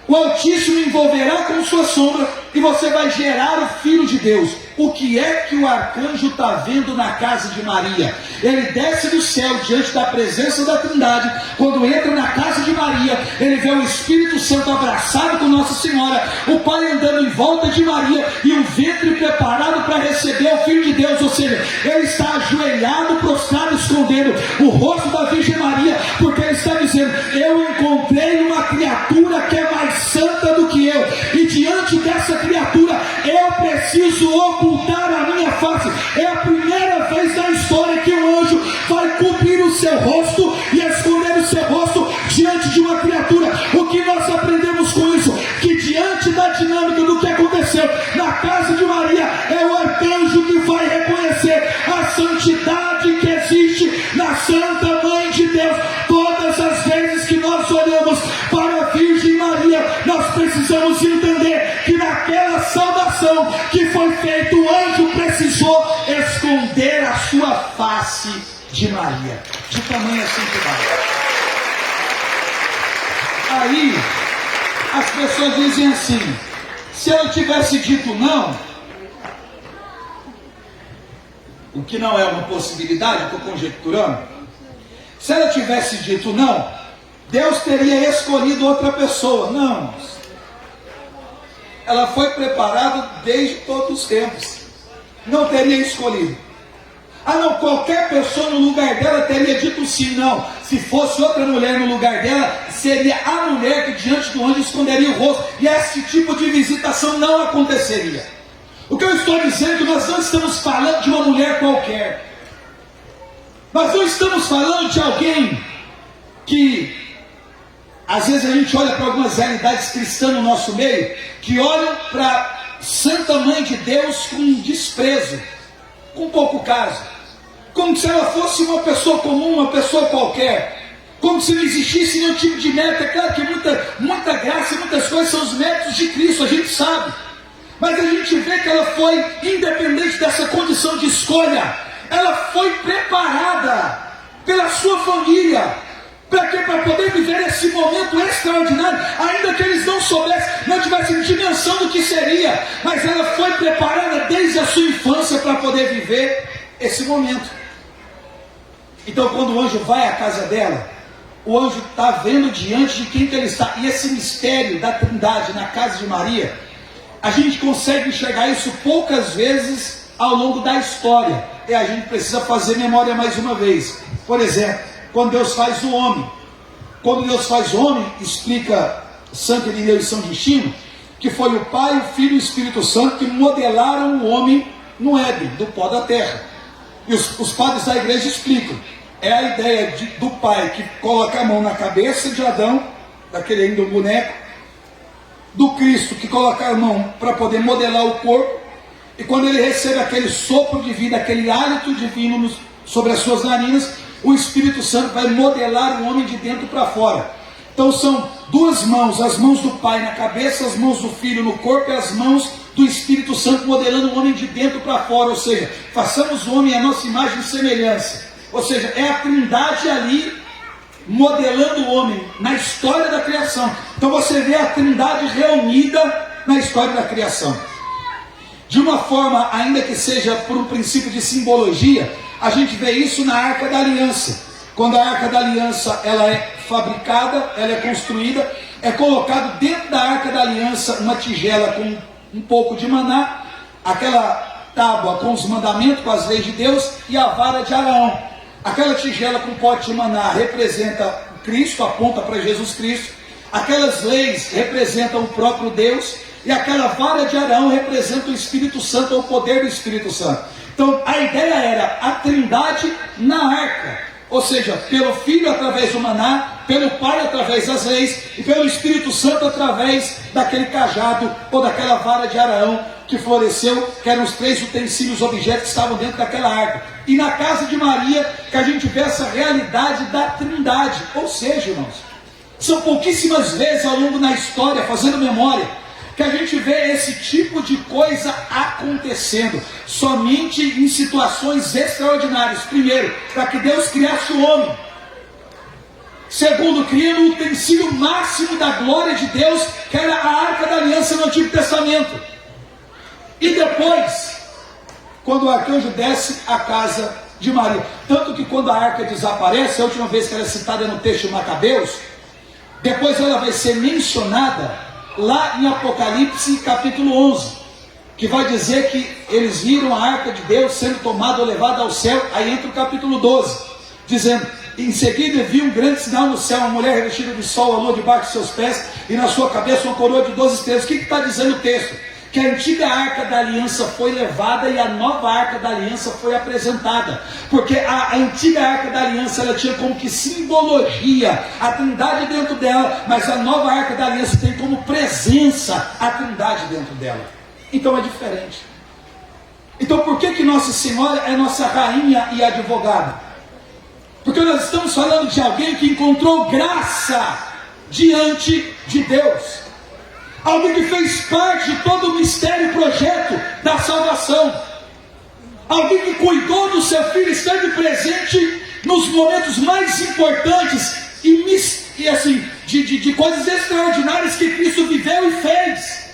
o Altíssimo envolverá com sua sombra, e você vai gerar o Filho de Deus. O que é que o arcanjo está vendo na casa de Maria? Ele desce do céu diante da presença da Trindade. Quando entra na casa de Maria, ele vê o Espírito Santo abraçado com Nossa Senhora, o Pai andando em volta de Maria e um ventre preparado para receber o Filho de Deus. Ou seja, ele está ajoelhado, prostrado, escondendo o rosto da Virgem Maria, porque ele está dizendo, eu encontrei uma criatura que é mais santa do que eu, e diante dessa criatura eu preciso ocultar a minha face. É a primeira vez na história que um anjo vai cobrir o seu rosto e esconder o seu rosto diante de uma criatura. O que nós aprendemos com isso? Que diante da dinâmica do que aconteceu na casa de Maria, é o arcanjo que vai reconhecer a santidade que existe na Santa Mãe de Deus. Todas as vezes que nós olhamos para a Virgem Maria, nós precisamos entender que naquela saudação que foi feita, o anjo precisou esconder a sua face de Maria, de tamanha santidade. Aí as pessoas dizem assim, se ela tivesse dito não, o que não é uma possibilidade, estou conjecturando, se ela tivesse dito não, Deus teria escolhido outra pessoa. Não, ela foi preparada desde todos os tempos, não teria escolhido. Ah não, qualquer pessoa no lugar dela teria dito sim. Não, se fosse outra mulher no lugar dela, seria a mulher que diante do anjo esconderia o rosto, e esse tipo de visitação não aconteceria. O que eu estou dizendo é que nós não estamos falando de uma mulher qualquer, nós não estamos falando de alguém que, às vezes a gente olha para algumas realidades cristãs no nosso meio, que olham para a Santa Mãe de Deus com desprezo, com pouco caso, como se ela fosse uma pessoa comum, uma pessoa qualquer, como se não existisse nenhum tipo de mérito. É claro que muita graça e muitas coisas são os méritos de Cristo, a gente sabe, mas a gente vê que ela foi independente dessa condição de escolha. ela foi preparada pela sua família. Para quê? Para poder viver esse momento extraordinário, ainda que eles não soubessem, não tivessem dimensão do que seria, mas ela foi preparada desde a sua infância para poder viver esse momento. Então, quando o anjo vai à casa dela, o anjo está vendo diante de quem que ele está, e esse mistério da Trindade na casa de Maria, a gente consegue enxergar isso poucas vezes ao longo da história, e a gente precisa fazer memória mais uma vez. Por exemplo, quando Deus faz o homem. Quando Deus faz o homem, explica Santo Irineu e São Justino, que foi o Pai, o Filho e o Espírito Santo que modelaram o homem no Éden, do pó da terra. E os padres da igreja explicam. É a ideia do Pai que coloca a mão na cabeça de Adão, daquele ainda boneco, do Cristo que coloca a mão para poder modelar o corpo, e quando ele recebe aquele sopro de vida, aquele hálito divino sobre as suas narinas, o Espírito Santo vai modelar o homem de dentro para fora. Então são duas mãos, as mãos do Pai na cabeça, as mãos do Filho no corpo e as mãos do Espírito Santo modelando o homem de dentro para fora. Ou seja, façamos o homem a nossa imagem e semelhança. Ou seja, é a Trindade ali modelando o homem na história da criação. Então você vê a Trindade reunida na história da criação. De uma forma, ainda que seja por um princípio de simbologia, a gente vê isso na Arca da Aliança. Quando a Arca da Aliança ela é fabricada, ela é construída, é colocado dentro da Arca da Aliança uma tigela com um pouco de maná, aquela tábua com os mandamentos, com as leis de Deus, e a vara de Araão. Aquela tigela com pote de maná representa Cristo, aponta para Jesus Cristo. Aquelas leis representam o próprio Deus, e aquela vara de Araão representa o Espírito Santo, ou o poder do Espírito Santo. Então a ideia era a Trindade na arca, ou seja, pelo Filho através do maná, pelo Pai através das leis, e pelo Espírito Santo através daquele cajado, ou daquela vara de Araão que floresceu, que eram os 3 utensílios, objetos que estavam dentro daquela arca. E na casa de Maria, que a gente vê essa realidade da Trindade. Ou seja, irmãos, são pouquíssimas vezes ao longo da história, fazendo memória, que a gente vê esse tipo de coisa acontecendo, somente em situações extraordinárias. Primeiro, para que Deus criasse o homem. Segundo, criando o utensílio máximo da glória de Deus, que era a Arca da Aliança no Antigo Testamento. E depois, quando o arcanjo desce à casa de Maria. Tanto que quando a arca desaparece, a última vez que ela é citada no texto de Macabeus, depois ela vai ser mencionada lá em Apocalipse capítulo 11, que vai dizer que eles viram a arca de Deus sendo tomada ou levada ao céu. Aí entra o capítulo 12, dizendo: em seguida vi um grande sinal no céu, uma mulher revestida de sol, a lua debaixo de seus pés, e na sua cabeça uma coroa de 12 estrelas. O que está dizendo o texto? Que a antiga arca da aliança foi levada e a nova arca da aliança foi apresentada, porque a antiga arca da aliança ela tinha como que simbologia a Trindade dentro dela, mas a nova arca da aliança tem como presença a Trindade dentro dela. Então é diferente. Então por que Nossa Senhora é nossa rainha e advogada? Porque nós estamos falando de alguém que encontrou graça diante de Deus. Alguém que fez parte de todo o mistério e projeto da salvação. Alguém que cuidou do seu filho, estando presente nos momentos mais importantes e assim, de coisas extraordinárias que Cristo viveu e fez.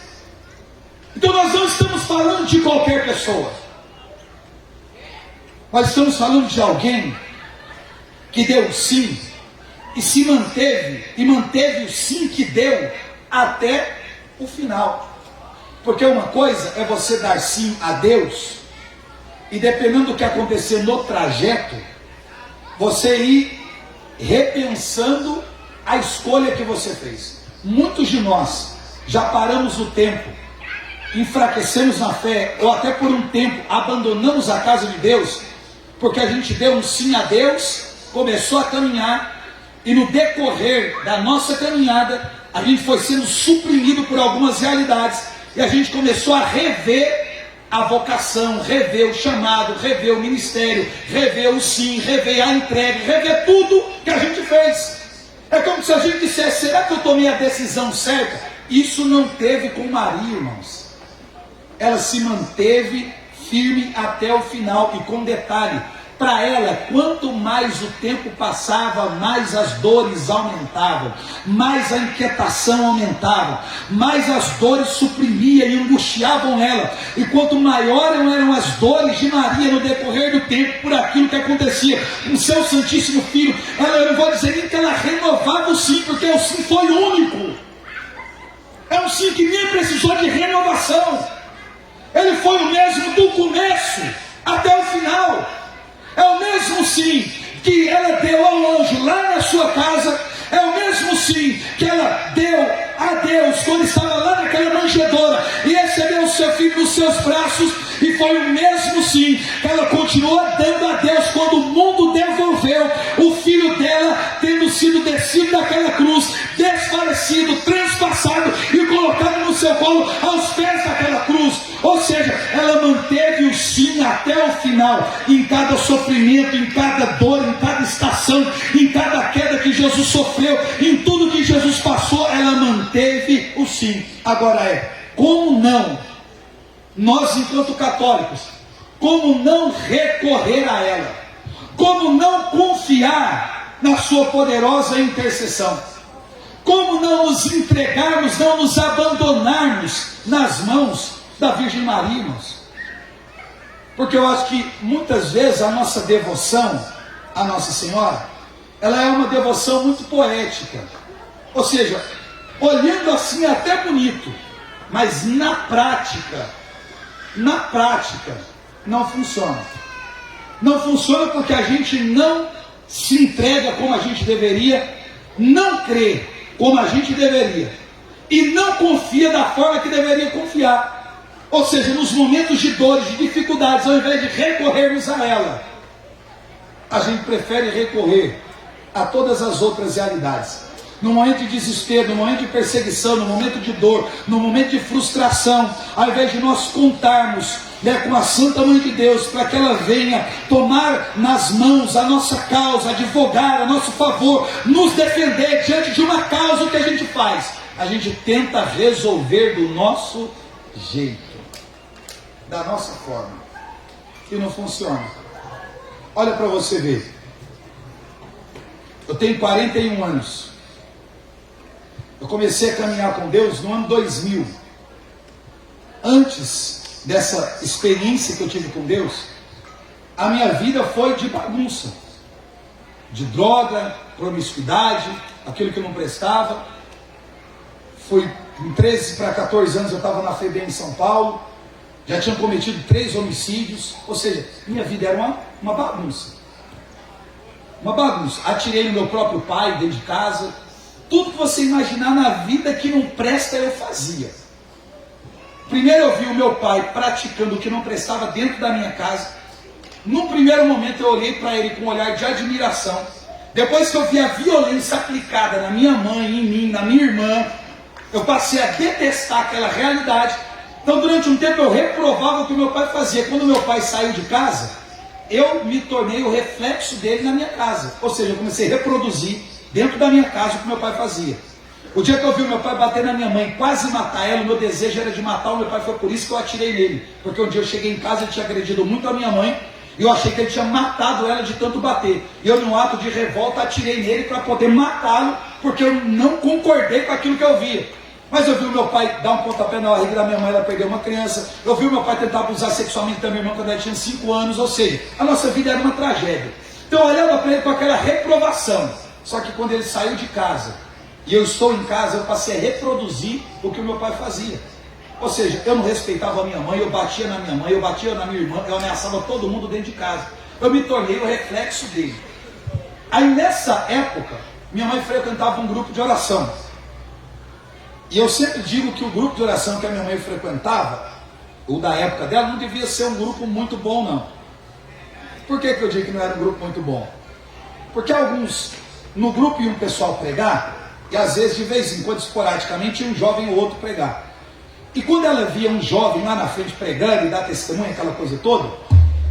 Então nós não estamos falando de qualquer pessoa. Nós estamos falando de alguém que deu o sim e se manteve, e manteve o sim que deu até o final. Porque uma coisa é você dar sim a Deus, e dependendo do que acontecer no trajeto, você ir repensando a escolha que você fez. Muitos de nós já paramos o tempo, enfraquecemos na fé, ou até por um tempo abandonamos a casa de Deus, porque a gente deu um sim a Deus, começou a caminhar, e no decorrer da nossa caminhada a gente foi sendo suprimido por algumas realidades, e a gente começou a rever a vocação, rever o chamado, rever o ministério, rever o sim, rever a entrega, rever tudo que a gente fez. É como se a gente dissesse: será que eu tomei a decisão certa? Isso não teve com Maria, irmãos. Ela se manteve firme até o final. E com detalhe, para ela, quanto mais o tempo passava, mais as dores aumentavam, mais a inquietação aumentava, mais as dores suprimiam e angustiavam ela. E quanto maior eram as dores de Maria no decorrer do tempo, por aquilo que acontecia com seu Santíssimo Filho, eu não vou dizer nem que ela renovava o sim, porque o sim foi único. É um sim que nem precisou de renovação. Ele foi o mesmo do começo até o final. É o mesmo sim que ela deu ao anjo lá na sua casa. É o mesmo sim que ela deu a Deus quando estava lá naquela manjedoura e recebeu o seu filho nos seus braços. E foi o mesmo sim que ela continuou dando a Deus quando o mundo devolveu o filho dela, tendo sido descido daquela cruz, desfalecido, transpassado e colocado no seu colo aos pés daquela cruz. Ou seja, ela manteve o sim até o final, em cada sofrimento, em cada dor, em cada estação, em cada queda que Jesus sofreu, em tudo que Jesus passou, ela manteve o sim. Agora como não? Nós, enquanto católicos, como não recorrer a ela? Como não confiar na sua poderosa intercessão? Como não nos entregarmos, não nos abandonarmos nas mãos da Virgem Maria, irmãos? Porque eu acho que muitas vezes a nossa devoção à Nossa Senhora, ela é uma devoção muito poética. Ou seja, olhando assim é até bonito, mas na prática não funciona. Não funciona porque a gente não se entrega como a gente deveria, não crê como a gente deveria e não confia da forma que deveria confiar. Ou seja, nos momentos de dores, de dificuldades, ao invés de recorrermos a ela, a gente prefere recorrer a todas as outras realidades. No momento de desespero, no momento de perseguição, no momento de dor, no momento de frustração, ao invés de nós contarmos com a Santa Mãe de Deus, para que ela venha tomar nas mãos a nossa causa, advogar a nosso favor, nos defender diante de uma causa, o que a gente faz? A gente tenta resolver do nosso jeito, da nossa forma, e não funciona. Olha para você ver, eu tenho 41 anos, eu comecei a caminhar com Deus no ano 2000. Antes dessa experiência que eu tive com Deus, a minha vida foi de bagunça, de droga, promiscuidade, aquilo que não prestava. Fui com 13 para 14 anos, eu estava na FEBEM em São Paulo, já tinha cometido 3 homicídios, ou seja, minha vida era uma bagunça. Uma bagunça. Atirei no meu próprio pai dentro de casa. Tudo que você imaginar na vida que não presta, eu fazia. Primeiro eu vi o meu pai praticando o que não prestava dentro da minha casa. No primeiro momento eu olhei para ele com um olhar de admiração. Depois que eu vi a violência aplicada na minha mãe, em mim, na minha irmã, eu passei a detestar aquela realidade. Então durante um tempo eu reprovava o que o meu pai fazia. Quando meu pai saiu de casa, eu me tornei o reflexo dele na minha casa. Ou seja, eu comecei a reproduzir dentro da minha casa o que meu pai fazia. O dia que eu vi o meu pai bater na minha mãe, quase matar ela, o meu desejo era de matar o meu pai, foi por isso que eu atirei nele. Porque um dia eu cheguei em casa, ele tinha agredido muito a minha mãe, e eu achei que ele tinha matado ela de tanto bater. E eu, num ato de revolta, atirei nele para poder matá-lo, porque eu não concordei com aquilo que eu via. Mas eu vi o meu pai dar um pontapé na barriga da minha mãe, ela perdeu uma criança. Eu vi o meu pai tentar abusar sexualmente da minha irmã quando ela tinha 5 anos, ou seja, a nossa vida era uma tragédia. Então eu olhava para ele com aquela reprovação. Só que quando ele saiu de casa, e eu estou em casa, eu passei a reproduzir o que o meu pai fazia. Ou seja, eu não respeitava a minha mãe, eu batia na minha mãe, eu batia na minha irmã, eu ameaçava todo mundo dentro de casa. Eu me tornei o reflexo dele. Aí nessa época, minha mãe frequentava um grupo de oração. E eu sempre digo que o grupo de oração que a minha mãe frequentava, ou da época dela, não devia ser um grupo muito bom, não. Por que eu digo que não era um grupo muito bom? Porque alguns, no grupo iam um pessoal pregar, e às vezes, de vez em quando, esporadicamente, ia um jovem ou outro pregar. E quando ela via um jovem lá na frente pregando e dar testemunho, aquela coisa toda,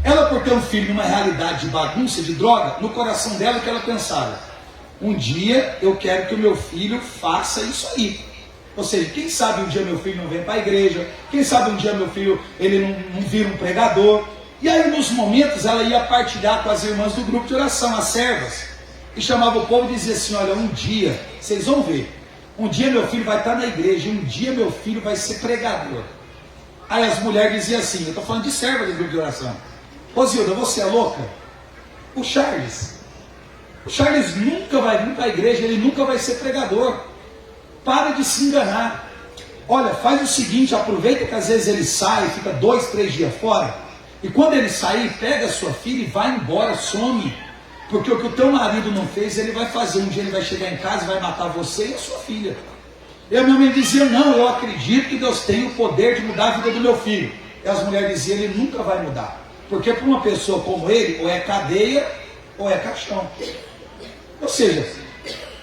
ela, por ter um filho numa realidade de bagunça, de droga, no coração dela, o que ela pensava? Um dia eu quero que o meu filho faça isso aí. Ou seja, quem sabe um dia meu filho não vem para a igreja, quem sabe um dia meu filho ele não vira um pregador. E aí nos momentos ela ia partilhar com as irmãs do grupo de oração, as servas, e chamava o povo e dizia assim: olha, um dia, vocês vão ver, um dia meu filho vai estar na igreja, um dia meu filho vai ser pregador. Aí as mulheres diziam assim, eu estou falando de serva do grupo de oração: ô Zilda, você é louca? O Charles nunca vai vir para a igreja, ele nunca vai ser pregador. Para de se enganar. Olha, faz o seguinte, aproveita que às vezes ele sai, fica 2, 3 dias fora, e quando ele sair, pega a sua filha e vai embora, some. Porque o que o teu marido não fez, ele vai fazer. Um dia ele vai chegar em casa e vai matar você e a sua filha. E a minha mãe dizia: não, eu acredito que Deus tem o poder de mudar a vida do meu filho. E as mulheres diziam: ele nunca vai mudar. Porque para uma pessoa como ele, ou é cadeia, ou é caixão. Ou seja,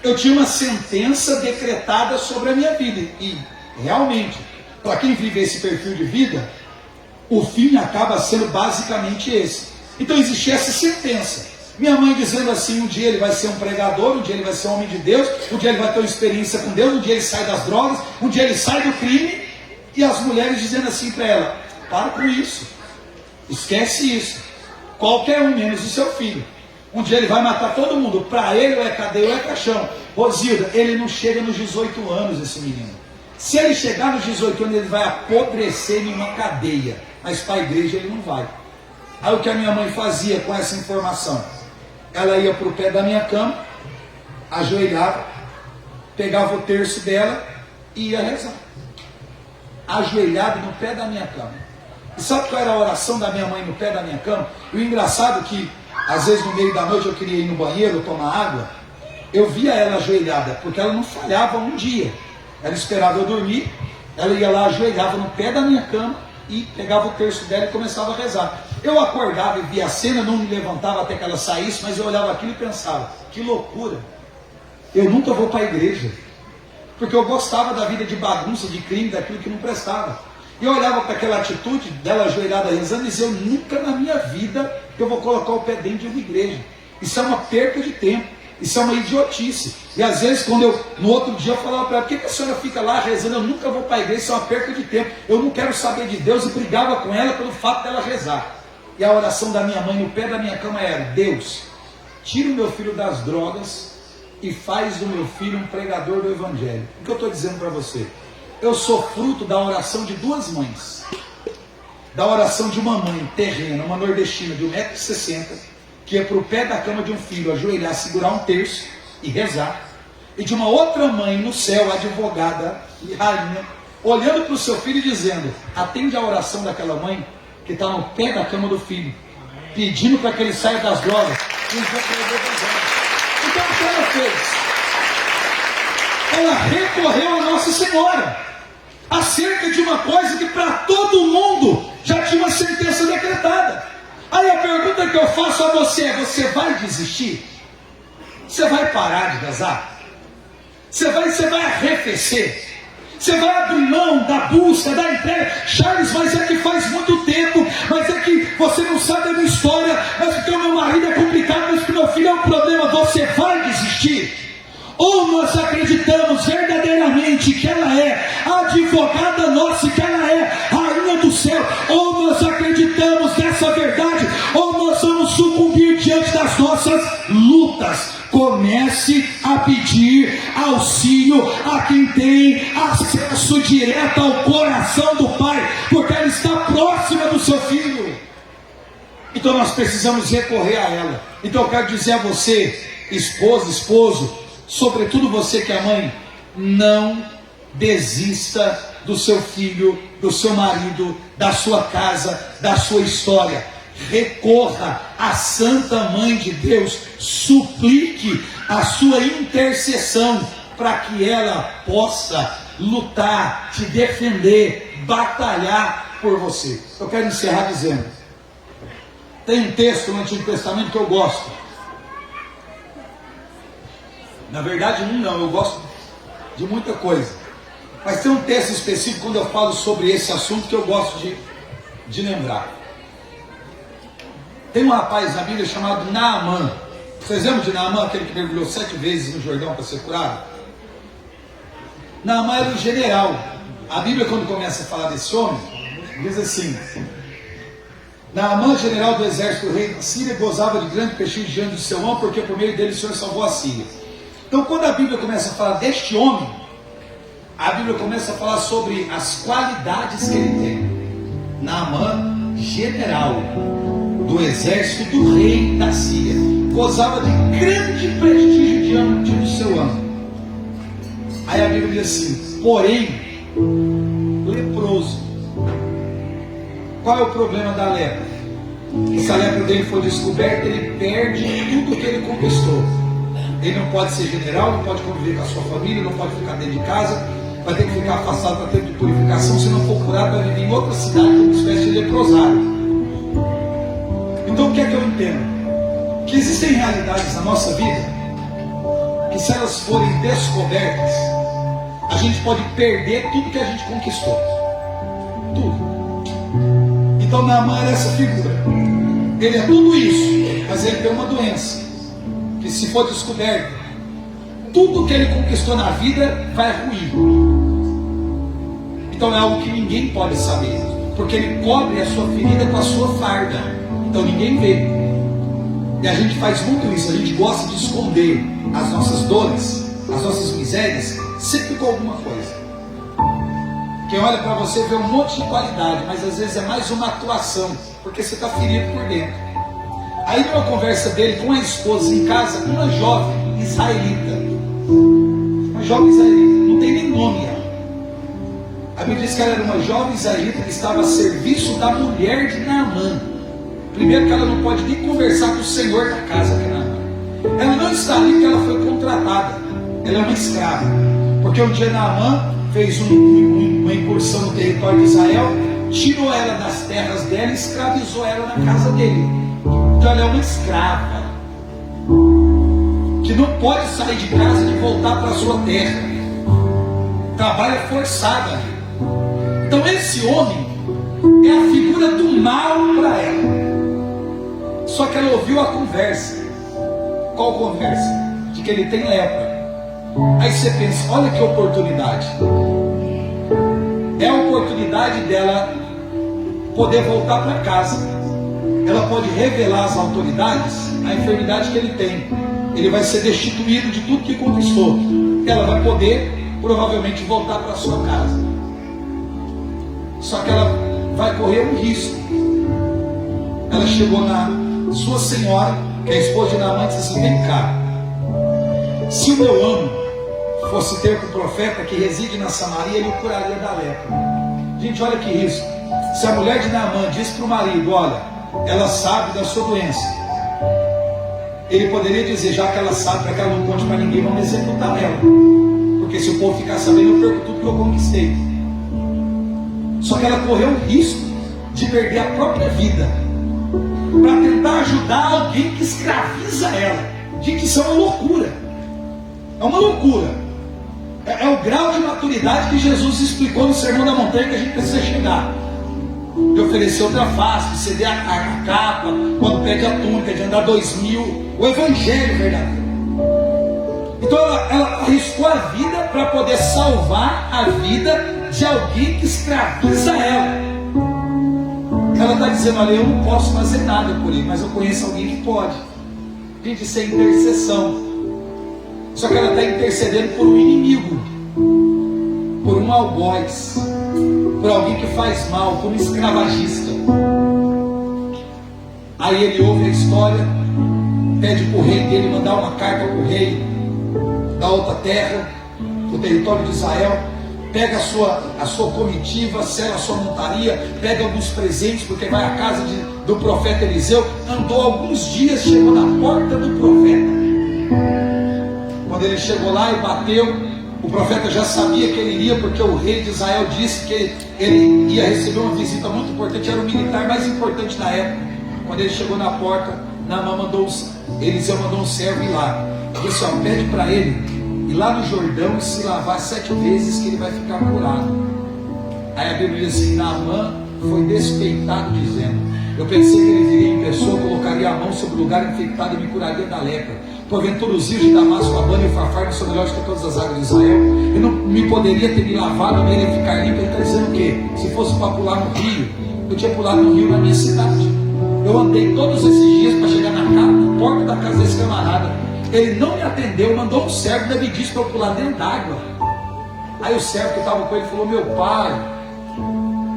eu tinha uma sentença decretada sobre a minha vida. E realmente, para quem vive esse perfil de vida, o fim acaba sendo basicamente esse. Então existia essa sentença. Minha mãe dizendo assim: um dia ele vai ser um pregador, um dia ele vai ser um homem de Deus, um dia ele vai ter uma experiência com Deus, um dia ele sai das drogas, um dia ele sai do crime. E as mulheres dizendo assim para ela: para com isso, esquece isso, qualquer um menos o seu filho. Um dia ele vai matar todo mundo, para ele ou é cadeia ou é caixão. Rosilda, ele não chega nos 18 anos, esse menino. Se ele chegar nos 18 anos, ele vai apodrecer em uma cadeia, mas para a igreja ele não vai. Aí o que a minha mãe fazia com essa informação? Ela ia para o pé da minha cama, ajoelhava, pegava o terço dela e ia rezar. Ajoelhado no pé da minha cama. E sabe qual era a oração da minha mãe no pé da minha cama? E o engraçado é que, às vezes no meio da noite eu queria ir no banheiro tomar água, eu via ela ajoelhada, porque ela não falhava um dia. Ela esperava eu dormir, ela ia lá, ajoelhava no pé da minha cama e pegava o terço dela e começava a rezar. Eu acordava e via a cena, não me levantava até que ela saísse, mas eu olhava aquilo e pensava: que loucura, eu nunca vou para a igreja, porque eu gostava da vida de bagunça, de crime, daquilo que não prestava. E eu olhava para aquela atitude dela ajoelhada rezando e dizia: eu nunca na minha vida eu vou colocar o pé dentro de uma igreja. Isso é uma perca de tempo, isso é uma idiotice. E às vezes quando eu, no outro dia, eu falava para ela: por que a senhora fica lá rezando? Eu nunca vou para a igreja, isso é uma perca de tempo, eu não quero saber de Deus. E brigava com ela pelo fato dela rezar. E a oração da minha mãe no pé da minha cama era: Deus, tira o meu filho das drogas e faz do meu filho um pregador do evangelho. O que eu estou dizendo para você? Eu sou fruto da oração de duas mães. Da oração de uma mãe terrena, uma nordestina de 1,60 m, que ia para o pé da cama de um filho, ajoelhar, segurar um terço e rezar. E de uma outra mãe no céu, advogada e rainha, olhando para o seu filho e dizendo: atende a oração daquela mãe que está no pé da cama do filho, pedindo para que ele saia das drogas. Então o que ela fez? Ela recorreu a Nossa Senhora acerca de uma coisa que para todo mundo já tinha uma sentença decretada. Aí a pergunta que eu faço a você é: você vai desistir? Você vai parar de rezar? Você vai arrefecer? Você vai abrir mão da busca, da entrega? Charles, mas é que faz muito tempo, mas é que você não sabe a minha história, mas porque o meu marido é complicado, mas que o meu filho é um problema. Você vai desistir? Ou nós acreditamos verdadeiramente que ela é a advogada nossa, que ela é rainha do céu, ou nós acreditamos nessa verdade, ou nós vamos sucumbir diante das nossas lutas. Comece a pedir auxílio a quem tem acesso direto ao coração do Pai, porque ela está próxima do seu filho. Então nós precisamos recorrer a ela. Então eu quero dizer a você, esposa, esposo, sobretudo você que é mãe, não desista do seu filho, do seu marido, da sua casa, da sua história. Recorra à Santa Mãe de Deus, suplique a sua intercessão para que ela possa lutar, te defender, batalhar por você. Eu quero encerrar dizendo: tem um texto no Antigo Testamento que eu gosto. Na verdade não, eu gosto de muita coisa, mas tem um texto específico quando eu falo sobre esse assunto que eu gosto de lembrar. Tem um rapaz na Bíblia chamado Naamã. Vocês lembram de Naamã, aquele que mergulhou 7 vezes no Jordão para ser curado? Naamã era um general. A Bíblia, quando começa a falar desse homem, diz assim: Naamã, general do exército do rei da Síria, gozava de grande prestígio diante do seu homem, porque por meio dele o Senhor salvou a Síria. Então, quando a Bíblia começa a falar deste homem, a Bíblia começa a falar sobre as qualidades que ele tem. Naamã, general do exército do rei da Síria, gozava de grande prestígio diante do seu amo. Aí a Bíblia diz assim: porém, leproso. Qual é o problema da lepra? Se a lepra dele for descoberta, ele perde tudo que ele conquistou. Ele não pode ser general, não pode conviver com a sua família, não pode ficar dentro de casa, vai ter que ficar afastado para tempo de purificação. Se não for curado, vai viver em outra cidade como uma espécie de leprosário. Então o que é que eu entendo? Que existem realidades na nossa vida que, se elas forem descobertas, a gente pode perder tudo que a gente conquistou. Tudo. Então Naamã era essa figura. Ele é tudo isso, mas ele tem uma doença que, se for descoberta, tudo que ele conquistou na vida vai ruir. Então é algo que ninguém pode saber, porque ele cobre a sua ferida com a sua farda. Então ninguém vê. E a gente faz muito isso. A gente gosta de esconder as nossas dores, as nossas misérias, sempre com alguma coisa. Quem olha para você vê um monte de qualidade, mas às vezes é mais uma atuação, porque você está ferido por dentro. Aí, numa conversa dele com a esposa em casa, uma jovem israelita, não tem nem nome ela. A Bíblia diz que ela era uma jovem israelita que estava a serviço da mulher de Naamã. Primeiro, que ela não pode nem conversar com o senhor da casa, que é Naamã. Ela não está ali porque ela foi contratada. Ela é uma escrava. Porque um dia Naamã fez uma incursão no território de Israel, tirou ela das terras dela e escravizou ela na casa dele. Então ela é uma escrava que não pode sair de casa e voltar para a sua terra. Trabalha forçada. Então esse homem é a figura do mal para ela. Só que ela ouviu a conversa. Qual conversa? De que ele tem lepra. Aí você pensa: olha que oportunidade. É a oportunidade dela poder voltar para casa. Ela pode revelar às autoridades a enfermidade que ele tem. Ele vai ser destituído de tudo que conquistou. Ela vai poder provavelmente voltar para sua casa. Só que ela vai correr um risco. Ela chegou na sua senhora, que é a esposa de Naamã, e disse assim: vem cá, se o meu amo fosse ter com o profeta que reside na Samaria, ele o curaria da lepra. Gente, olha que risco. Se a mulher de Naamã disse para o marido: olha, ela sabe da sua doença, ele poderia dizer: já que ela sabe, para que ela não conte para ninguém, vamos executar ela, porque se o povo ficar sabendo, eu perco tudo que eu conquistei. Só que ela correu o risco de perder a própria vida para tentar ajudar alguém que escraviza ela. Gente, isso é uma loucura. É uma loucura. É o grau de maturidade que Jesus explicou no Sermão da Montanha que a gente precisa chegar. De oferecer outra face, de ceder a capa, quando pede a túnica, de andar 2000. O Evangelho verdadeiro. Então ela arriscou a vida para poder salvar a vida de alguém que escraviza ela. Ela está dizendo: olha, eu não posso fazer nada por ele, mas eu conheço alguém que pode. Gente, isso é intercessão. Só que ela está intercedendo por um inimigo, por um algoz, por alguém que faz mal, por um escravagista. Aí ele ouve a história, pede para o rei dele mandar uma carta para o rei da outra terra, do território de Israel. Pega a sua comitiva, sela a sua montaria, pega alguns presentes, porque vai à casa do profeta Eliseu. Andou alguns dias, chegou na porta do profeta. Quando ele chegou lá e bateu, o profeta já sabia que ele iria, porque o rei de Israel disse que ele ia receber uma visita muito importante. Era o militar mais importante da época. Quando ele chegou na porta, Eliseu mandou um servo ir lá. Ele disse: pede para ele ir lá no Jordão e se lavar 7 vezes, que ele vai ficar curado. Aí a Bíblia diz assim: Naamã foi despeitado, dizendo: eu pensei que ele viria em pessoa, colocaria a mão sobre o lugar infectado e me curaria da lepra. Porventura os rios de Damasco, Abana e o Farfar não são melhores que todas as águas de Israel? Eu não me poderia ter me lavado nele e ficar limpo. Ele está dizendo o quê? Se fosse para pular no rio, eu tinha pulado no rio na minha cidade. Eu andei todos esses dias para chegar na porta da casa desse camarada. Ele não me atendeu, mandou um servo, ainda me disse para eu pular dentro d'água. Aí o servo que estava com ele falou: meu pai,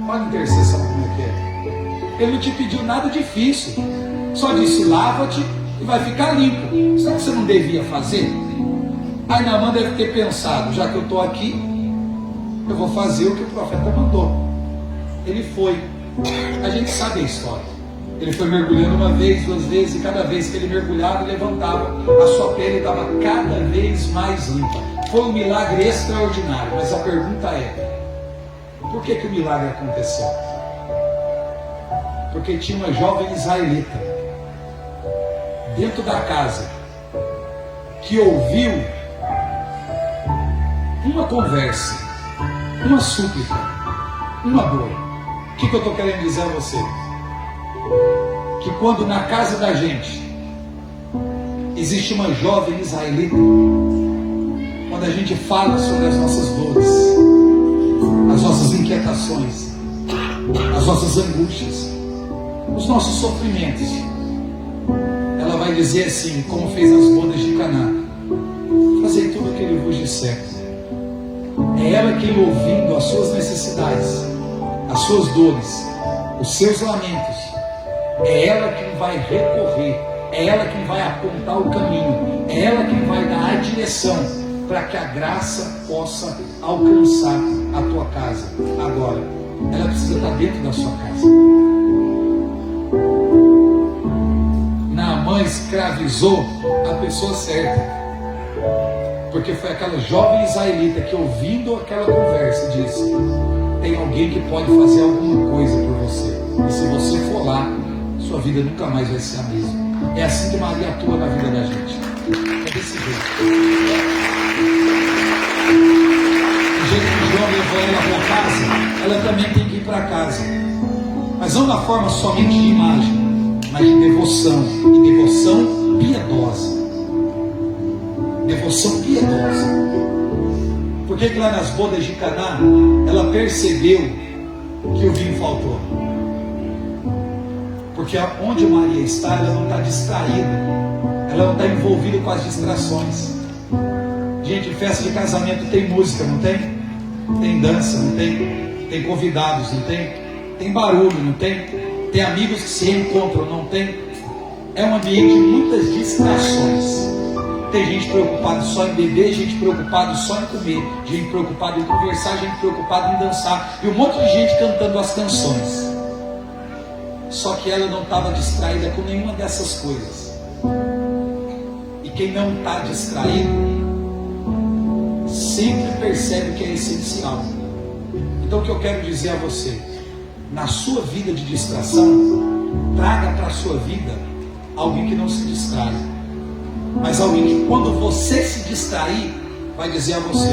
olha a intercessão como é que é. Ele não te pediu nada difícil, só disse: lava-te e vai ficar limpo. Sabe o que você não devia fazer? Aí Naamã deve ter pensado: já que eu estou aqui, eu vou fazer o que o profeta mandou. Ele foi. A gente sabe a história. Ele foi mergulhando uma vez, duas vezes, e cada vez que ele mergulhava e levantava, a sua pele estava cada vez mais limpa. Foi um milagre extraordinário. Mas a pergunta é: por que o milagre aconteceu? Porque tinha uma jovem israelita dentro da casa que ouviu uma conversa, uma súplica, uma dor. O que eu estou querendo dizer a você? Que quando na casa da gente existe uma jovem israelita, quando a gente fala sobre as nossas dores, as nossas inquietações, as nossas angústias, os nossos sofrimentos, ela vai dizer assim, como fez nas bodas de Caná: fazei tudo o que ele vos disser. É ela quem, ouvindo as suas necessidades, as suas dores, os seus lamentos, é ela quem vai recorrer, é ela quem vai apontar o caminho, é ela quem vai dar a direção para que a graça possa alcançar a tua casa. Agora, ela precisa estar dentro da sua casa. Naamã escravizou a pessoa certa, porque foi aquela jovem israelita que, ouvindo aquela conversa, disse: tem alguém que pode fazer alguma coisa por você, e se você for lá, sua vida nunca mais vai ser a mesma. É assim que Maria atua na vida da gente. É desse jeito. Do jeito que João levou ela para casa, ela também tem que ir para casa. Mas não na forma somente de imagem, mas de devoção. E devoção piedosa. Devoção piedosa. Por que lá nas bodas de Caná, ela percebeu que o vinho faltou? Porque onde Maria está, ela não está distraída, ela não está envolvida com as distrações. Gente, festa de casamento tem música, não tem? Tem dança, não tem? Tem convidados, não tem? Tem barulho, não tem? Tem amigos que se reencontram, não tem? É um ambiente de muitas distrações. Tem gente preocupada só em beber, gente preocupada só em comer, gente preocupada em conversar, gente preocupada em dançar, e um monte de gente cantando as canções. Só que ela não estava distraída com nenhuma dessas coisas. E quem não está distraído sempre percebe que é essencial. Então o que eu quero dizer a você: na sua vida de distração, traga para a sua vida alguém que não se distrai, mas alguém que, quando você se distrair, vai dizer a você: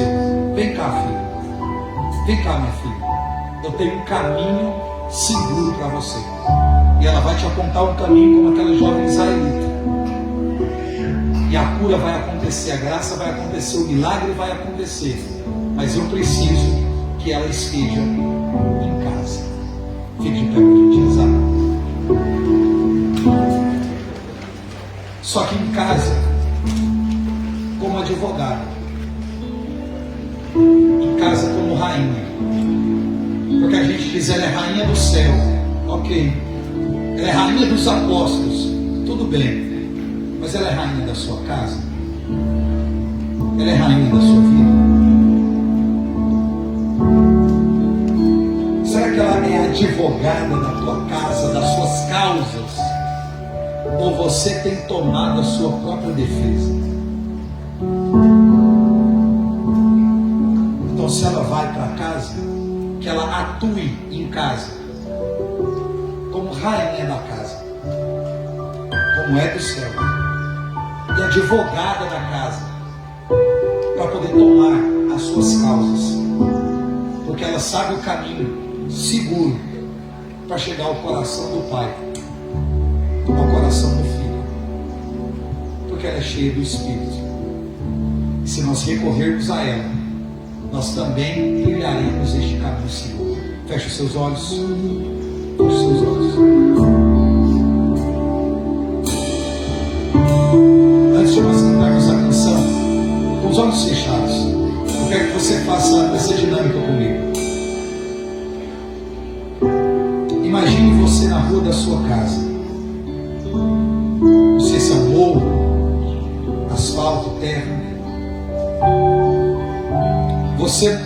vem cá, filho, vem cá, minha filha, eu tenho um caminho seguro para você. E ela vai te apontar um caminho como aquela jovem israelita. E a cura vai acontecer, a graça vai acontecer, o milagre vai acontecer. Mas eu preciso que ela esteja em casa. Fique de pé para a gente rezar. Só que em casa, como advogada, em casa como rainha. Porque a gente diz: ela é rainha do céu. Ok. Ela é rainha dos apóstolos, tudo bem, mas ela é rainha da sua casa? Ela é rainha da sua vida? Será que ela é advogada da tua casa, das suas causas? Ou você tem tomado a sua própria defesa? Então, se ela vai para casa, que ela atue em casa como rainha da casa, como é do céu, e advogada da casa, para poder tomar as suas causas, porque ela sabe o caminho seguro para chegar ao coração do Pai, ao coração do Filho, porque ela era cheia do Espírito. E se nós recorrermos a ela, nós também trilharemos este caminho seguro. Feche os seus olhos. Feche os seus olhos. Antes de nós cantarmos a canção, com os olhos fechados, eu quero que você faça essa dinâmica comigo. Imagine você na rua da sua casa. Não sei se é morro, asfalto, terra. Você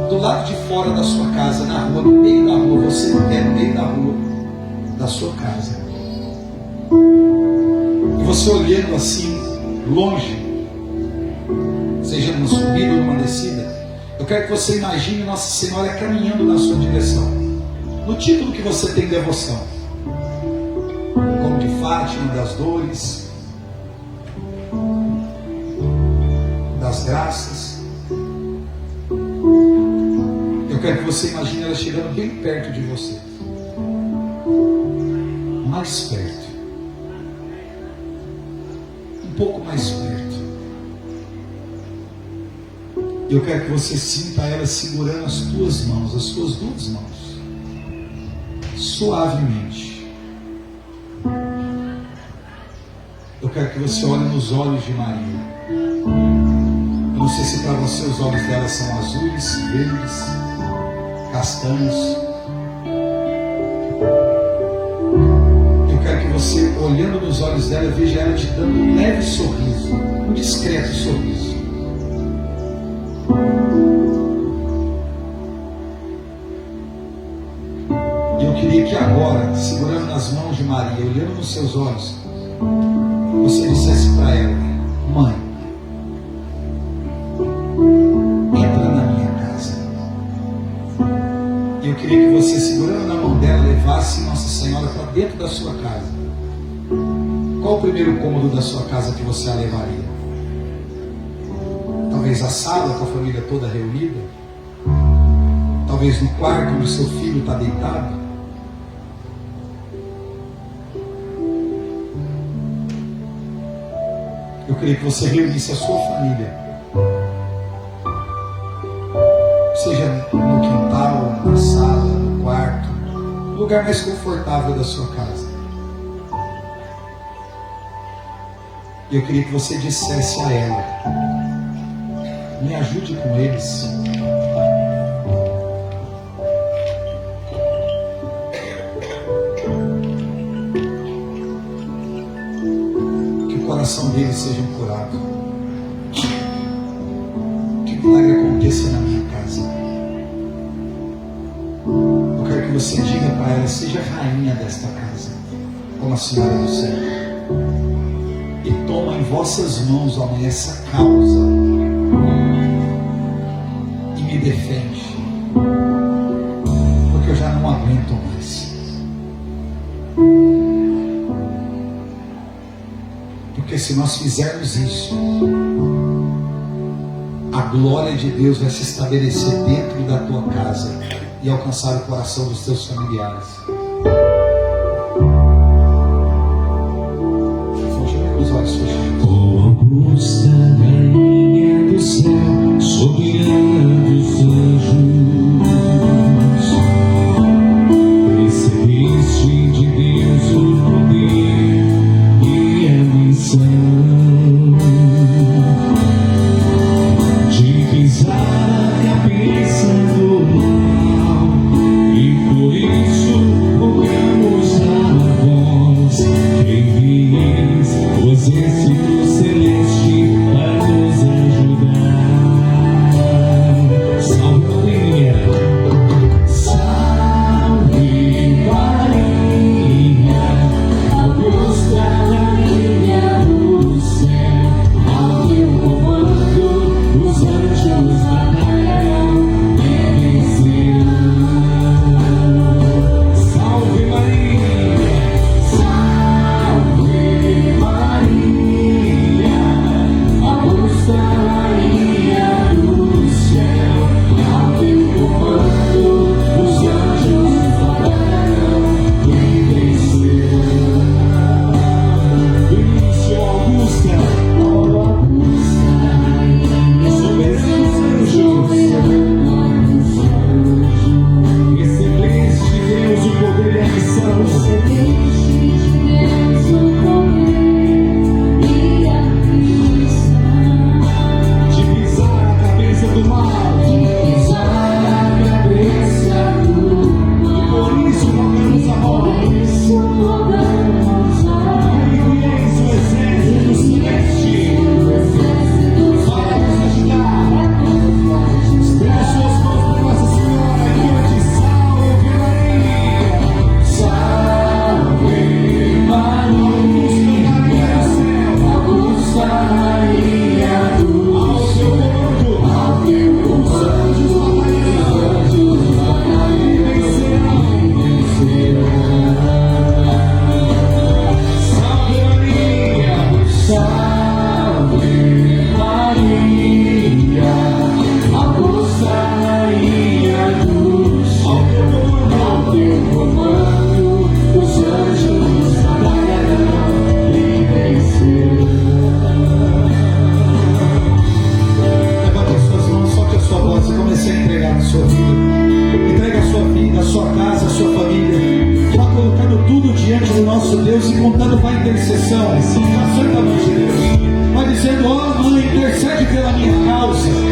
do lado de fora da sua casa, na rua, no meio da rua, você é no meio da rua da sua casa. E você olhando assim, longe, seja numa subida ou numa descida, eu quero que você imagine Nossa Senhora caminhando na sua direção. No título que você tem devoção, como de Fátima, das dores, das graças. Eu quero que você imagine ela chegando bem perto de você, mais perto, um pouco mais perto. Eu quero que você sinta ela segurando as tuas mãos, as suas duas mãos, suavemente. Eu quero que você olhe nos olhos de Maria. Eu não sei se para você os olhos dela são azuis, verdes, castanhos. Eu quero que você, olhando nos olhos dela, veja ela te dando um leve sorriso, um discreto sorriso. E eu queria que agora, segurando nas mãos de Maria, olhando nos seus olhos, você dissesse para ela: mãe, entra na minha casa. E eu queria que você, segurando na mão dela, levasse Nossa Senhora para dentro da sua casa. Qual o primeiro cômodo da sua casa que você a levaria? Talvez a sala com a família toda reunida? Talvez no quarto onde seu filho está deitado? Eu queria que você reunisse a sua família, seja no quintal, na sala, no quarto, no lugar mais confortável da sua casa. E eu queria que você dissesse a ela: me ajude com eles. Que o coração deles seja curado. Que o milagre aconteça na minha casa. Eu quero que você diga para ela: seja rainha desta casa, como a Senhora do Céu. E toma em vossas mãos, ó mãe, essa causa e me defende, porque eu já não aguento mais. Porque se nós fizermos isso, a glória de Deus vai se estabelecer dentro da tua casa e alcançar o coração dos teus familiares. Augusta rainha do céu, soberana dos anjos, recebeste de Deus o poder e a missão de pisar a cabeça do mal, e por isso nosso Deus e contando com a intercessão, a santa mão de Deus. Vai dizendo: ó Mãe, intercede pela minha causa.